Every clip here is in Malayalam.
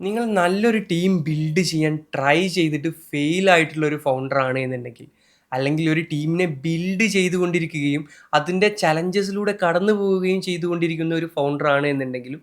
നിങ്ങൾ നല്ലൊരു ടീം ബിൽഡ് ചെയ്യാൻ ട്രൈ ചെയ്തിട്ട് ഫെയിൽ ആയിട്ടുള്ള ഒരു ഫൗണ്ടർ ആണ് എന്നുണ്ടെങ്കിൽ, അല്ലെങ്കിൽ ഒരു ടീമിനെ ബിൽഡ് ചെയ്തുകൊണ്ടിരിക്കുകയും അതിൻ്റെ ചലഞ്ചസിലൂടെ കടന്നു പോവുകയും ചെയ്തുകൊണ്ടിരിക്കുന്ന ഒരു ഫൗണ്ടർ ആണ് എന്നുണ്ടെങ്കിലും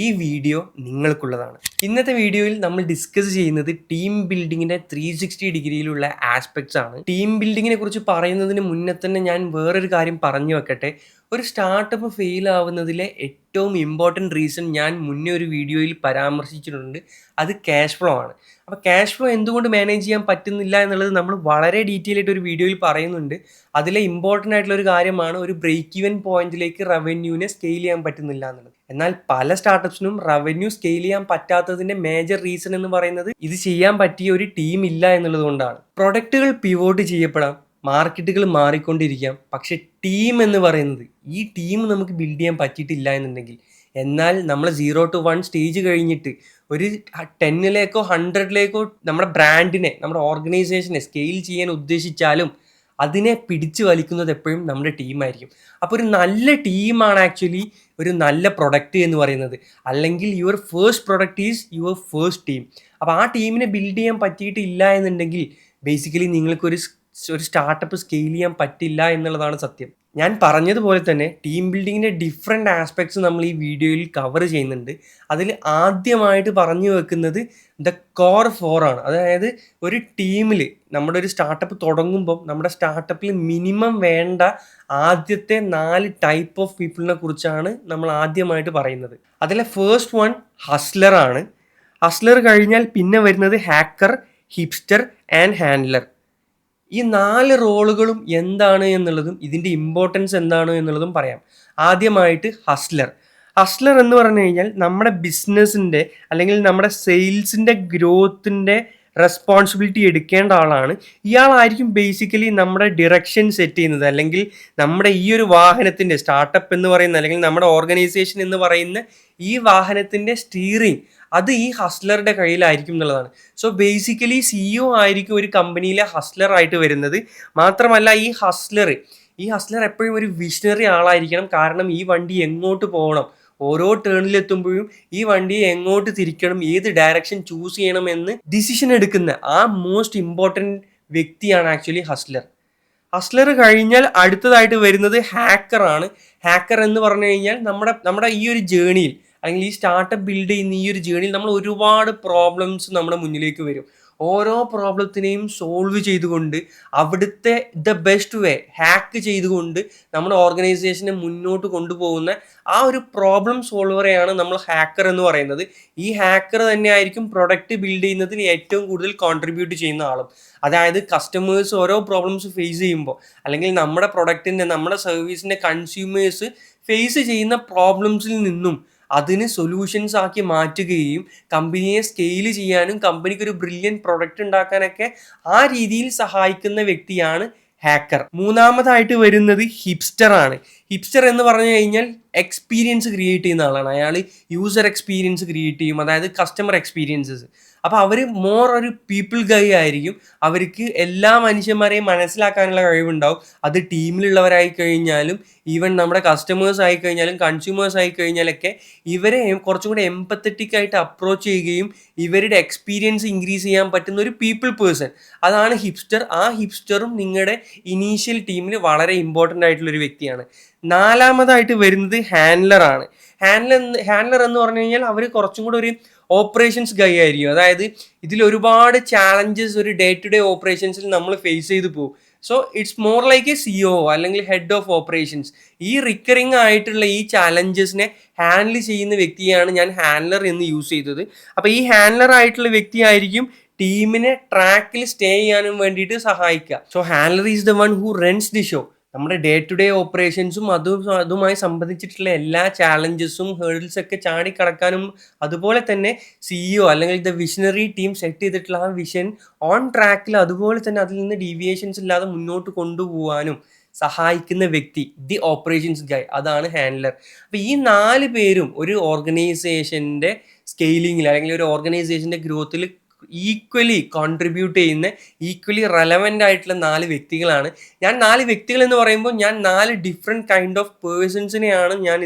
ഈ വീഡിയോ നിങ്ങൾക്കുള്ളതാണ്. ഇന്നത്തെ വീഡിയോയിൽ നമ്മൾ ഡിസ്കസ് ചെയ്യുന്നത് ടീം ബിൽഡിങ്ങിൻ്റെ 360 ഡിഗ്രിയിലുള്ള ആസ്പെക്ട്സ് ആണ്. ടീം ബിൽഡിങ്ങിനെ കുറിച്ച് പറയുന്നതിന് മുന്നേ തന്നെ ഞാൻ വേറൊരു കാര്യം പറഞ്ഞു വെക്കട്ടെ. ഒരു സ്റ്റാർട്ടപ്പ് ഫെയിൽ ആവുന്നതിലെ ഏറ്റവും ഇമ്പോർട്ടൻറ്റ് റീസൺ ഞാൻ മുന്നേ ഒരു വീഡിയോയിൽ പരാമർശിച്ചിട്ടുണ്ട്. അത് ക്യാഷ് ഫ്ലോ ആണ്. അപ്പോൾ ക്യാഷ് ഫ്ലോ എന്തുകൊണ്ട് മാനേജ് ചെയ്യാൻ പറ്റുന്നില്ല എന്നുള്ളത് നമ്മൾ വളരെ ഡീറ്റെയിൽ ആയിട്ട് ഒരു വീഡിയോയിൽ പറയുന്നുണ്ട്. അതിലെ ഇമ്പോർട്ടൻ്റ് ആയിട്ടുള്ള ഒരു കാര്യമാണ് ഒരു ബ്രേക്ക് ഈവൻ പോയിന്റിലേക്ക് റവന്യൂവിനെ സ്കെയിൽ ചെയ്യാൻ പറ്റുന്നില്ല എന്നുള്ളത്. എന്നാൽ പല സ്റ്റാർട്ടപ്സിനും റവന്യൂ സ്കെയിൽ ചെയ്യാൻ പറ്റാത്തതിൻ്റെ മേജർ റീസൺ എന്ന് പറയുന്നത് ഇത് ചെയ്യാൻ പറ്റിയ ഒരു ടീം ഇല്ല എന്നുള്ളത് കൊണ്ടാണ്. പ്രൊഡക്റ്റുകൾ പിവോട്ട് ചെയ്യപ്പെടാം, മാർക്കറ്റുകൾ മാറിക്കൊണ്ടിരിക്കാം, പക്ഷെ ടീം എന്ന് പറയുന്നത്, ഈ ടീം നമുക്ക് ബിൽഡ് ചെയ്യാൻ പറ്റിയിട്ടില്ല എന്നുണ്ടെങ്കിൽ, എന്നാൽ നമ്മൾ 0 to 1 സ്റ്റേജ് കഴിഞ്ഞിട്ട് ഒരു 10ലേക്കോ 100ലേക്കോ നമ്മുടെ ബ്രാൻഡിനെ, നമ്മുടെ ഓർഗനൈസേഷനെ സ്കെയിൽ ചെയ്യാൻ ഉദ്ദേശിച്ചാലും അതിനെ പിടിച്ചു വലിക്കുന്നത് എപ്പോഴും നമ്മുടെ ടീമായിരിക്കും. അപ്പോൾ ഒരു നല്ല ടീമാണ് ആക്ച്വലി ഒരു നല്ല പ്രൊഡക്റ്റ് എന്ന് പറയുന്നത്. അല്ലെങ്കിൽ your first product is your first team. അപ്പോൾ ആ ടീമിനെ ബിൽഡ് ചെയ്യാൻ പറ്റിയിട്ടില്ല എന്നുണ്ടെങ്കിൽ ബേസിക്കലി നിങ്ങൾക്കൊരു സ്റ്റാർട്ടപ്പ് സ്കെയിൽ ചെയ്യാൻ പറ്റില്ല എന്നുള്ളതാണ് സത്യം. ഞാൻ പറഞ്ഞതുപോലെ തന്നെ ടീം ബിൽഡിങ്ങിൻ്റെ ഡിഫറെൻറ്റ് ആസ്പെക്ട്സ് നമ്മൾ ഈ വീഡിയോയിൽ കവർ ചെയ്യുന്നുണ്ട്. അതിൽ ആദ്യമായിട്ട് പറഞ്ഞു വെക്കുന്നത് ദ കോർ ഫോർ ആണ്. അതായത് ഒരു ടീമിൽ, നമ്മുടെ ഒരു സ്റ്റാർട്ടപ്പ് തുടങ്ങുമ്പം നമ്മുടെ സ്റ്റാർട്ടപ്പിൽ മിനിമം വേണ്ട ആദ്യത്തെ 4 ടൈപ്പ് ഓഫ് പീപ്പിളിനെ കുറിച്ചാണ് നമ്മൾ ആദ്യമായിട്ട് പറയുന്നത്. അതിലെ ഫേസ്റ്റ് വൺ ഹസ്ലർ ആണ്. ഹസ്ലർ കഴിഞ്ഞാൽ പിന്നെ വരുന്നത് ഹാക്കർ, ഹിപ്സ്റ്റർ ആൻഡ് ഹാൻഡ്ലർ. ഈ 4 റോളുകളും എന്താണ് എന്നുള്ളതും ഇതിൻ്റെ ഇമ്പോർട്ടൻസ് എന്താണ് എന്നുള്ളതും പറയാം. ആദ്യമായിട്ട് ഹസ്ലർ. ഹസ്ലർ എന്ന് പറഞ്ഞു കഴിഞ്ഞാൽ നമ്മുടെ ബിസിനസ്സിൻ്റെ അല്ലെങ്കിൽ നമ്മുടെ സെയിൽസിൻ്റെ ഗ്രോത്തിൻ്റെ റെസ്പോൺസിബിലിറ്റി എടുക്കേണ്ട ആളാണ്. ഇയാളായിരിക്കും ബേസിക്കലി നമ്മുടെ ഡിറക്ഷൻ സെറ്റ് ചെയ്യുന്നത്, അല്ലെങ്കിൽ നമ്മുടെ ഈ ഒരു വാഹനത്തിൻ്റെ, സ്റ്റാർട്ടപ്പ് എന്ന് പറയുന്ന അല്ലെങ്കിൽ നമ്മുടെ ഓർഗനൈസേഷൻ എന്ന് പറയുന്ന ഈ വാഹനത്തിൻ്റെ സ്റ്റീറിങ് അത് ഈ ഹസ്ലറുടെ കയ്യിലായിരിക്കും എന്നുള്ളതാണ്. സോ ബേസിക്കലി CEO ആയിരിക്കും ഒരു കമ്പനിയിലെ ഹസ്ലർ ആയിട്ട് വരുന്നത്. മാത്രമല്ല ഈ ഹസ്ലർ എപ്പോഴും ഒരു വിഷണറി ആളായിരിക്കണം. കാരണം ഈ വണ്ടി എങ്ങോട്ട് പോകണം, ഓരോ ടേണിലെത്തുമ്പോഴും ഈ വണ്ടിയെ എങ്ങോട്ട് തിരിക്കണം, ഏത് ഡയറക്ഷൻ ചൂസ് ചെയ്യണം എന്ന് ഡിസിഷൻ എടുക്കുന്ന ആ മോസ്റ്റ് ഇമ്പോർട്ടൻറ്റ് വ്യക്തിയാണ് ആക്ച്വലി ഹസ്ലർ. ഹസ്ലർ കഴിഞ്ഞാൽ അടുത്തതായിട്ട് വരുന്നത് ഹാക്കറാണ്. ഹാക്കർ എന്ന് പറഞ്ഞു കഴിഞ്ഞാൽ നമ്മുടെ ഈ ഒരു ജേണിയിൽ, അല്ലെങ്കിൽ ഈ സ്റ്റാർട്ടപ്പ് ബിൽഡ് ചെയ്യുന്ന ഈ ഒരു ജേണിയിൽ നമ്മൾ ഒരുപാട് പ്രോബ്ലംസ് നമ്മുടെ മുന്നിലേക്ക് വരും. ഓരോ പ്രോബ്ലത്തിനെയും സോൾവ് ചെയ്തുകൊണ്ട് അവിടുത്തെ ദ ബെസ്റ്റ് വേ ഹാക്ക് ചെയ്തുകൊണ്ട് നമ്മുടെ ഓർഗനൈസേഷനെ മുന്നോട്ട് കൊണ്ടുപോകുന്ന ആ ഒരു പ്രോബ്ലം സോൾവറെയാണ് നമ്മൾ ഹാക്കർ എന്ന് പറയുന്നത്. ഈ ഹാക്കർ തന്നെയായിരിക്കും പ്രൊഡക്റ്റ് ബിൽഡ് ചെയ്യുന്നതിൽ ഏറ്റവും കൂടുതൽ കോൺട്രിബ്യൂട്ട് ചെയ്യുന്ന ആളും. അതായത് കസ്റ്റമേഴ്സ് ഓരോ പ്രോബ്ലംസ് ഫേസ് ചെയ്യുമ്പോൾ, അല്ലെങ്കിൽ നമ്മുടെ പ്രൊഡക്റ്റിൻ്റെ, നമ്മുടെ സർവീസിൻ്റെ കൺസ്യൂമേഴ്സ് ഫേസ് ചെയ്യുന്ന പ്രോബ്ലംസിൽ നിന്നും അതിന് സൊല്യൂഷൻസ് ആക്കി മാറ്റുകയും കമ്പനിയെ സ്കെയിൽ ചെയ്യാനും കമ്പനിക്ക് ഒരു ബ്രില്യൻ പ്രൊഡക്റ്റ് ഉണ്ടാക്കാനൊക്കെ ആ രീതിയിൽ സഹായിക്കുന്ന വ്യക്തിയാണ് ഹാക്കർ. മൂന്നാമതായിട്ട് വരുന്നത് ഹിപ്സ്റ്റർ ആണ്. ഹിപ്സ്റ്റർ എന്ന് പറഞ്ഞു കഴിഞ്ഞാൽ എക്സ്പീരിയൻസ് ക്രിയേറ്റ് ചെയ്യുന്ന ആളാണ്. അയാൾ യൂസർ എക്സ്പീരിയൻസ് ക്രിയേറ്റ് ചെയ്യും, അതായത് കസ്റ്റമർ എക്സ്പീരിയൻസസ്. അപ്പോൾ അവർ മോർ ഒരു പീപ്പിൾ ഗൈ ആയിരിക്കും. അവർക്ക് എല്ലാ മനുഷ്യന്മാരെയും മനസ്സിലാക്കാനുള്ള കഴിവുണ്ടാവും. അത് ടീമിലുള്ളവരായി കഴിഞ്ഞാലും ഈവൻ നമ്മുടെ കസ്റ്റമേഴ്സ് ആയി കഴിഞ്ഞാലും കൺസ്യൂമേഴ്സ് ആയി കഴിഞ്ഞാലൊക്കെ ഇവരെ കുറച്ചും കൂടെ എംപത്തറ്റിക് ആയിട്ട് അപ്രോച്ച് ചെയ്യുകയും ഇവരുടെ എക്സ്പീരിയൻസ് ഇൻക്രീസ് ചെയ്യാൻ പറ്റുന്ന ഒരു പീപ്പിൾ പേഴ്സൺ, അതാണ് ഹിപ്സ്റ്റർ. ആ ഹിപ്സ്റ്ററും നിങ്ങളുടെ ഇനീഷ്യൽ ടീമിൽ വളരെ ഇമ്പോർട്ടൻ്റ് ആയിട്ടുള്ളൊരു വ്യക്തിയാണ്. നാലാമതായിട്ട് വരുന്നത് ഹാൻഡ്ലർ ആണ്. ഹാൻഡ്ലർ എന്ന് പറഞ്ഞു കഴിഞ്ഞാൽ അവർ കുറച്ചും കൂടെ ഒരു ഓപ്പറേഷൻസ് ഗൈ ആയിരിക്കും. അതായത് ഇതിൽ ഒരുപാട് ചാലഞ്ചസ് ഒരു ഡേ ടു ഡേ ഓപ്പറേഷൻസിൽ നമ്മൾ ഫേസ് ചെയ്ത് പോകും. So it's more like A CEO അല്ലെങ്കിൽ ഹെഡ് ഓഫ് ഓപ്പറേഷൻസ്. ഈ റിക്കറിങ് ആയിട്ടുള്ള ഈ ചാലഞ്ചസിനെ ഹാൻഡിൽ ചെയ്യുന്ന വ്യക്തിയാണ് ഞാൻ ഹാൻഡ്ലർ എന്ന് യൂസ് ചെയ്തത്. അപ്പോൾ ഈ ഹാൻഡ്ലർ ആയിട്ടുള്ള വ്യക്തിയായിരിക്കും ടീമിനെ ട്രാക്കിൽ സ്റ്റേ ചെയ്യാനും വേണ്ടിയിട്ട് സഹായിക്കുക. So handler is the one who runs the show. നമ്മുടെ ഡേ ടു ഡേ ഓപ്പറേഷൻസും അതുമായി സംബന്ധിച്ചിട്ടുള്ള എല്ലാ ചാലഞ്ചസും ഹേർഡിൽസ് ഒക്കെ ചാടിക്കടക്കാനും, അതുപോലെ തന്നെ CEO അല്ലെങ്കിൽ ദ വിഷണറി ടീം സെറ്റ് ചെയ്തിട്ടുള്ള ആ വിഷൻ ഓൺ ട്രാക്കിൽ, അതുപോലെ തന്നെ അതിൽ നിന്ന് ഡീവിയേഷൻസ് ഇല്ലാതെ മുന്നോട്ട് കൊണ്ടുപോകാനും സഹായിക്കുന്ന വ്യക്തി, ദി ഓപ്പറേഷൻസ് ഗൈ, അതാണ് ഹാൻഡ്ലർ. അപ്പോൾ ഈ 4 പേരും ഒരു ഓർഗനൈസേഷൻ്റെ സ്കെയിലിങ്ങിൽ അല്ലെങ്കിൽ ഒരു ഓർഗനൈസേഷൻ്റെ ഗ്രോത്തിൽ ഈക്വലി കോൺട്രിബ്യൂട്ട് ചെയ്യുന്ന ഈക്വലി റെലവൻ്റ് ആയിട്ടുള്ള 4 വ്യക്തികളാണ്. ഞാൻ 4 വ്യക്തികൾ എന്ന് പറയുമ്പോൾ ഞാൻ 4 ഡിഫറെൻറ്റ് കൈൻഡ് ഓഫ് പേഴ്സൺസിനെയാണ് ഞാൻ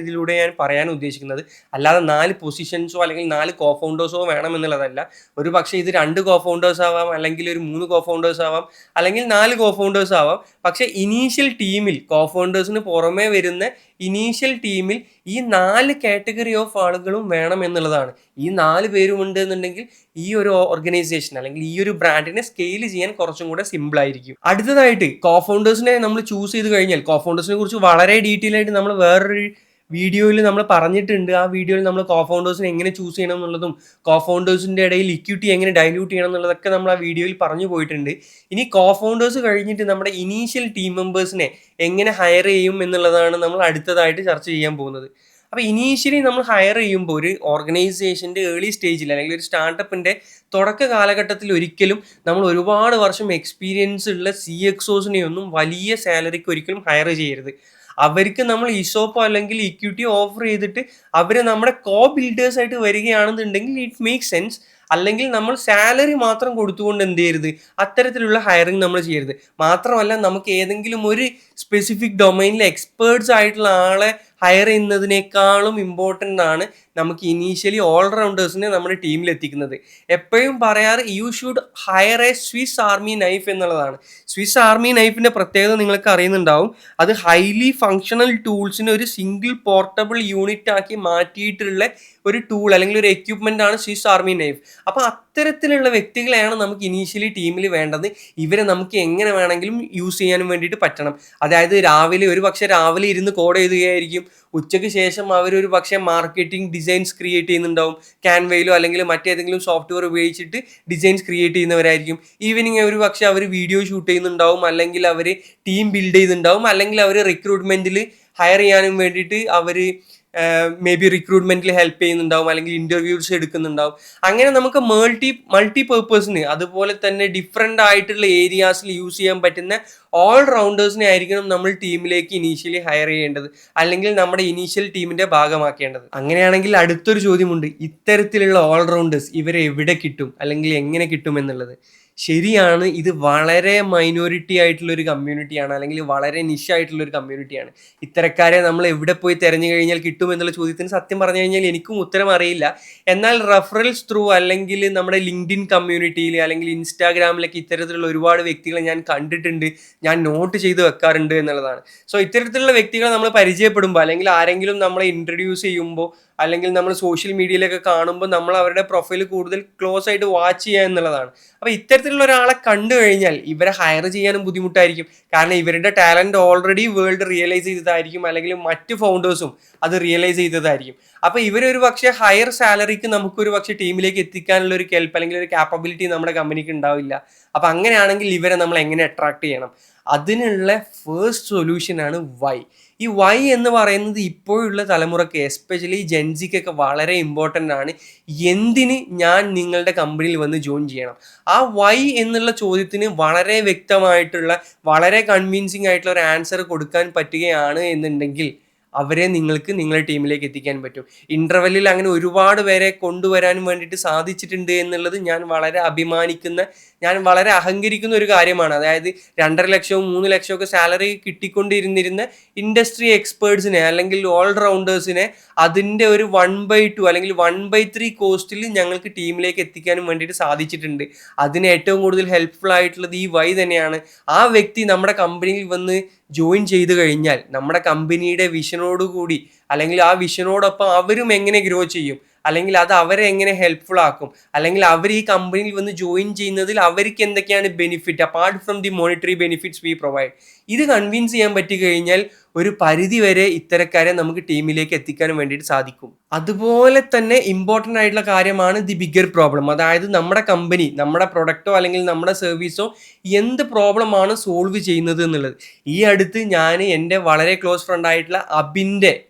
പറയാൻ ഉദ്ദേശിക്കുന്നത്. അല്ലാതെ 4 പൊസിഷൻസോ അല്ലെങ്കിൽ 4 കോ ഫൗണ്ടേഴ്സോ വേണമെന്നുള്ളതല്ല. ഒരു പക്ഷേ ഇത് 2 കോ ഫൗണ്ടേഴ്സ് ആവാം, അല്ലെങ്കിൽ ഒരു 3 കോ ഫൗണ്ടേഴ്സ് ആവാം, അല്ലെങ്കിൽ 4 കോ ഫൗണ്ടേഴ്സ് ആവാം. പക്ഷേ ഇനീഷ്യൽ ടീമിൽ കോ ഫൗണ്ടേഴ്സിന് പുറമേ വരുന്ന ഇനീഷ്യൽ ടീമിൽ ഈ 4 കാറ്റഗറി ഓഫ് ആളുകളും വേണം എന്നുള്ളതാണ്. ഈ 4 പേരും ഉണ്ട് എന്നുണ്ടെങ്കിൽ ഈ ഒരു ഓർഗനൈസേഷൻ അല്ലെങ്കിൽ ഈ ഒരു ബ്രാൻഡിനെ സ്കെയിൽ ചെയ്യാൻ കുറച്ചും കൂടെ സിമ്പിൾ ആയിരിക്കും. അടുത്തതായിട്ട് കോ ഫൗണ്ടേഴ്സിനെ നമ്മൾ ചൂസ് ചെയ്ത് കഴിഞ്ഞാൽ, കോ ഫൗണ്ടേഴ്സിനെ കുറിച്ച് വളരെ ഡീറ്റെയിൽ ആയിട്ട് നമ്മൾ വേറൊരു വീഡിയോയിൽ നമ്മൾ പറഞ്ഞിട്ടുണ്ട്. ആ വീഡിയോയിൽ നമ്മൾ കോ ഫൗണ്ടേഴ്സിനെ എങ്ങനെ ചൂസ് ചെയ്യണം എന്നുള്ളതും കോ ഫൗണ്ടേഴ്സിൻ്റെ ഇടയിൽ ഇക്വിറ്റി എങ്ങനെ ഡൈല്യൂട്ട് ചെയ്യണം എന്നുള്ളതൊക്കെ നമ്മൾ ആ വീഡിയോയിൽ പറഞ്ഞു പോയിട്ടുണ്ട്. ഇനി കോ ഫൗണ്ടേഴ്സ് കഴിഞ്ഞിട്ട് നമ്മുടെ ഇനീഷ്യൽ ടീം മെമ്പേഴ്സിനെ എങ്ങനെ ഹയർ ചെയ്യും എന്നുള്ളതാണ് നമ്മൾ അടുത്തതായിട്ട് ചർച്ച ചെയ്യാൻ പോകുന്നത്. അപ്പോൾ ഇനീഷ്യലി നമ്മൾ ഹയർ ചെയ്യുമ്പോൾ ഒരു ഓർഗനൈസേഷൻ്റെ ഏർലി സ്റ്റേജിൽ അല്ലെങ്കിൽ ഒരു സ്റ്റാർട്ടപ്പിൻ്റെ തുടക്ക കാലഘട്ടത്തിൽ ഒരിക്കലും നമ്മൾ ഒരുപാട് വർഷം എക്സ്പീരിയൻസ് ഉള്ള CXOസിനെയൊന്നും വലിയ സാലറിക്ക് ഒരിക്കലും ഹയർ ചെയ്യരുത്. അവർക്ക് നമ്മൾ ഇസോപ്പോ അല്ലെങ്കിൽ ഇക്വിറ്റിയോ ഓഫർ ചെയ്തിട്ട് അവർ നമ്മുടെ കോ ബിൽഡേഴ്സ് ആയിട്ട് വരികയാണെന്നുണ്ടെങ്കിൽ ഇറ്റ് മേക്ക് സെൻസ്. അല്ലെങ്കിൽ നമ്മൾ സാലറി മാത്രം കൊടുത്തുകൊണ്ട് എന്ത് ചെയ്യരുത്, അത്തരത്തിലുള്ള ഹയറിങ് നമ്മൾ ചെയ്യരുത്. മാത്രമല്ല നമുക്ക് ഏതെങ്കിലും ഒരു സ്പെസിഫിക് ഡൊമൈനിലെ എക്സ്പേർട്സ് ആയിട്ടുള്ള ആളെ ഹയർ ചെയ്യുന്നതിനേക്കാളും ഇമ്പോർട്ടൻ്റ് ആണ് നമുക്ക് ഇനീഷ്യലി ഓൾറൗണ്ടേഴ്സിനെ നമ്മുടെ ടീമിൽ എത്തിക്കുന്നത്. എപ്പോഴും പറയാറ് you should higher A Swiss army knife എന്നുള്ളതാണ്. സ്വിസ് ആർമി നൈഫിൻ്റെ പ്രത്യേകത നിങ്ങൾക്ക് അറിയുന്നുണ്ടാവും. അത് ഹൈലി ഫങ്ഷണൽ ടൂൾസിനെ ഒരു സിംഗിൾ പോർട്ടബിൾ യൂണിറ്റ് ആക്കി മാറ്റിയിട്ടുള്ള ഒരു ടൂൾ അല്ലെങ്കിൽ ഒരു എക്യുപ്മെൻ്റ് ആണ് സ്വിസ് ആർമി നൈഫ്. അപ്പോൾ അത്തരത്തിലുള്ള വ്യക്തികളെയാണ് നമുക്ക് ഇനീഷ്യലി ടീമിൽ വേണ്ടത്. ഇവരെ നമുക്ക് എങ്ങനെ വേണമെങ്കിലും യൂസ് ചെയ്യാനും വേണ്ടിയിട്ട് പറ്റണം. അതായത് ഒരു പക്ഷേ രാവിലെ ഇരുന്ന് കോഡ് എഴുതുകയായിരിക്കും, ഉച്ചയ്ക്ക് ശേഷം അവരൊരു പക്ഷേ മാർക്കറ്റിംഗ് ഡിസൈൻസ് ക്രിയേറ്റ് ചെയ്യുന്നുണ്ടാവും. ക്യാൻവയിലോ അല്ലെങ്കിൽ മറ്റേതെങ്കിലും സോഫ്റ്റ്വെയർ ഉപയോഗിച്ചിട്ട് ഡിസൈൻസ് ക്രിയേറ്റ് ചെയ്യുന്നവരായിരിക്കും. ഈവനിങ് ഒരു പക്ഷേ അവർ വീഡിയോ ഷൂട്ട് ചെയ്യുന്നുണ്ടാവും, അല്ലെങ്കിൽ അവർ ടീം ബിൽഡ് ചെയ്യുന്നുണ്ടാവും, അല്ലെങ്കിൽ അവർ റിക്രൂട്ട്മെൻറ്റിൽ ഹയർ ചെയ്യാനും വേണ്ടിയിട്ട് അവർ മേ ബി റിക്രൂട്ട്മെൻറ്റിൽ ഹെൽപ്പ് ചെയ്യുന്നുണ്ടാവും, അല്ലെങ്കിൽ ഇൻ്റർവ്യൂസ് എടുക്കുന്നുണ്ടാവും. അങ്ങനെ നമുക്ക് മൾട്ടി പേർപ്പസിന് അതുപോലെ തന്നെ ഡിഫറെൻ്റ് ആയിട്ടുള്ള ഏരിയാസിൽ യൂസ് ചെയ്യാൻ പറ്റുന്ന ഓൾ റൗണ്ടേഴ്സിനെ ആയിരിക്കണം നമ്മൾ ടീമിലേക്ക് ഇനീഷ്യലി ഹയർ ചെയ്യേണ്ടത്, അല്ലെങ്കിൽ നമ്മുടെ ഇനീഷ്യൽ ടീമിൻ്റെ ഭാഗമാക്കേണ്ടത്. അങ്ങനെയാണെങ്കിൽ അടുത്തൊരു ചോദ്യമുണ്ട്, ഇത്തരത്തിലുള്ള ഓൾ റൗണ്ടേഴ്സ് ഇവരെ എവിടെ കിട്ടും അല്ലെങ്കിൽ എങ്ങനെ കിട്ടും എന്നുള്ളത്. ശരിയാണ്, ഇത് വളരെ മൈനോറിറ്റി ആയിട്ടുള്ളൊരു കമ്മ്യൂണിറ്റിയാണ്, അല്ലെങ്കിൽ വളരെ നിഷായിട്ടുള്ളൊരു കമ്മ്യൂണിറ്റിയാണ്. ഇത്തരക്കാരെ നമ്മൾ എവിടെ പോയി തിരഞ്ഞു കഴിഞ്ഞാൽ കിട്ടുമെന്നുള്ള ചോദ്യത്തിന് സത്യം പറഞ്ഞു കഴിഞ്ഞാൽ എനിക്കും ഉത്തരം അറിയില്ല. എന്നാൽ റെഫറൽസ് ത്രൂ അല്ലെങ്കിൽ നമ്മുടെ ലിങ്ക്ഡിൻ കമ്മ്യൂണിറ്റിയിൽ അല്ലെങ്കിൽ ഇൻസ്റ്റാഗ്രാമിലൊക്കെ ഇത്തരത്തിലുള്ള ഒരുപാട് വ്യക്തികളെ ഞാൻ കണ്ടിട്ടുണ്ട്, ഞാൻ നോട്ട് ചെയ്ത് വെക്കാറുണ്ട് എന്നുള്ളതാണ്. സോ ഇത്തരത്തിലുള്ള വ്യക്തികളെ നമ്മൾ പരിചയപ്പെടുമ്പോൾ അല്ലെങ്കിൽ ആരെങ്കിലും നമ്മളെ ഇൻട്രൊഡ്യൂസ് ചെയ്യുമ്പോൾ അല്ലെങ്കിൽ നമ്മൾ സോഷ്യൽ മീഡിയയിലൊക്കെ കാണുമ്പോൾ നമ്മൾ അവരുടെ പ്രൊഫൈൽ കൂടുതൽ ക്ലോസ് ആയിട്ട് വാച്ച് ചെയ്യുക എന്നുള്ളതാണ്. അപ്പോൾ ഇത്തരത്തിലുള്ള ഒരാളെ കണ്ടു കഴിഞ്ഞാൽ ഇവരെ ഹയർ ചെയ്യാനും ബുദ്ധിമുട്ടായിരിക്കും. കാരണം ഇവരുടെ ടാലൻറ്റ് ഓൾറെഡി വേൾഡ് റിയലൈസ് ചെയ്തതായിരിക്കും, അല്ലെങ്കിൽ മറ്റ് ഫൗണ്ടേഴ്സും അത് റിയലൈസ് ചെയ്തതായിരിക്കും. അപ്പോൾ ഇവരൊരു പക്ഷേ ഹയർ സാലറിക്ക് നമുക്കൊരു പക്ഷേ ടീമിലേക്ക് എത്തിക്കാനുള്ള ഒരു കെൽപ്പ് അല്ലെങ്കിൽ ഒരു കാപ്പബിലിറ്റി നമ്മുടെ കമ്പനിക്ക് ഉണ്ടാവില്ല. അപ്പോൾ അങ്ങനെയാണെങ്കിൽ ഇവരെ നമ്മൾ എങ്ങനെ അട്രാക്ട് ചെയ്യണം? അതിനുള്ള ഫസ്റ്റ് സൊല്യൂഷനാണ് വൈ. ഈ വൈ എന്ന് പറയുന്നത് ഇപ്പോഴുള്ള തലമുറയ്ക്ക് എസ്പെഷ്യലി ജെൻസിക്കൊക്കെ വളരെ ഇമ്പോർട്ടൻ്റ് ആണ്. എന്തിന് ഞാൻ നിങ്ങളുടെ കമ്പനിയിൽ വന്ന് ജോയിൻ ചെയ്യണം? ആ വൈ എന്നുള്ള ചോദ്യത്തിന് വളരെ വ്യക്തമായിട്ടുള്ള വളരെ കൺവിൻസിങ് ആയിട്ടുള്ള ഒരു ആൻസർ കൊടുക്കാൻ പറ്റുകയാണ് എന്നുണ്ടെങ്കിൽ അവരെ നിങ്ങൾക്ക് നിങ്ങളുടെ ടീമിലേക്ക് എത്തിക്കാൻ പറ്റും. ഇൻ്റർവെല്ലിൽ അങ്ങനെ ഒരുപാട് പേരെ കൊണ്ടുവരാൻ വേണ്ടിയിട്ട് സാധിച്ചിട്ടുണ്ട് എന്നുള്ളത് ഞാൻ വളരെ അഹങ്കരിക്കുന്ന ഒരു കാര്യമാണ്. അതായത് 2.5 ലക്ഷവും 3 ലക്ഷവും ഒക്കെ സാലറി കിട്ടിക്കൊണ്ടിരുന്നിരുന്ന ഇൻഡസ്ട്രി എക്സ്പേർട്സിനെ അല്ലെങ്കിൽ ഓൾറൗണ്ടേഴ്സിനെ അതിൻ്റെ ഒരു 1/2 അല്ലെങ്കിൽ 1/3 കോസ്റ്റിൽ ഞങ്ങൾക്ക് ടീമിലേക്ക് എത്തിക്കാനും വേണ്ടിയിട്ട് സാധിച്ചിട്ടുണ്ട്. അതിന് ഏറ്റവും കൂടുതൽ ഹെൽപ്ഫുൾ ആയിട്ടുള്ളത് ഈ വൈ തന്നെയാണ്. ആ വ്യക്തി നമ്മുടെ കമ്പനിയിൽ വന്ന് ജോയിൻ ചെയ്ത് കഴിഞ്ഞാൽ നമ്മുടെ കമ്പനിയുടെ വിഷനോടുകൂടി അല്ലെങ്കിൽ ആ വിഷനോടൊപ്പം അവരും എങ്ങനെ ഗ്രോ ചെയ്യും, അല്ലെങ്കിൽ അത് അവരെ എങ്ങനെ ഹെൽപ്ഫുൾ ആക്കും, അല്ലെങ്കിൽ അവർ ഈ കമ്പനിയിൽ വന്ന് ജോയിൻ ചെയ്യുന്നതിൽ അവർക്ക് എന്തൊക്കെയാണ് benefit apart from the monetary benefits V provide, ഇത് കൺവിൻസ് ചെയ്യാൻ പറ്റി കഴിഞ്ഞാൽ ഒരു പരിധി വരെ ഇത്തരക്കാരെ നമുക്ക് ടീമിലേക്ക് എത്തിക്കാനും വേണ്ടിയിട്ട് സാധിക്കും. അതുപോലെ തന്നെ ഇമ്പോർട്ടൻ്റ് ആയിട്ടുള്ള കാര്യമാണ് ദി ബിഗർ പ്രോബ്ലം. അതായത് നമ്മുടെ കമ്പനി നമ്മുടെ പ്രൊഡക്റ്റോ അല്ലെങ്കിൽ നമ്മുടെ സർവീസോ എന്ത് പ്രോബ്ലമാണ് സോൾവ് ചെയ്യുന്നത് എന്നുള്ളത്. ഈ അടുത്ത് ഞാൻ എൻ്റെ വളരെ ക്ലോസ് ഫ്രണ്ട് ആയിട്ടുള്ള അബിൻ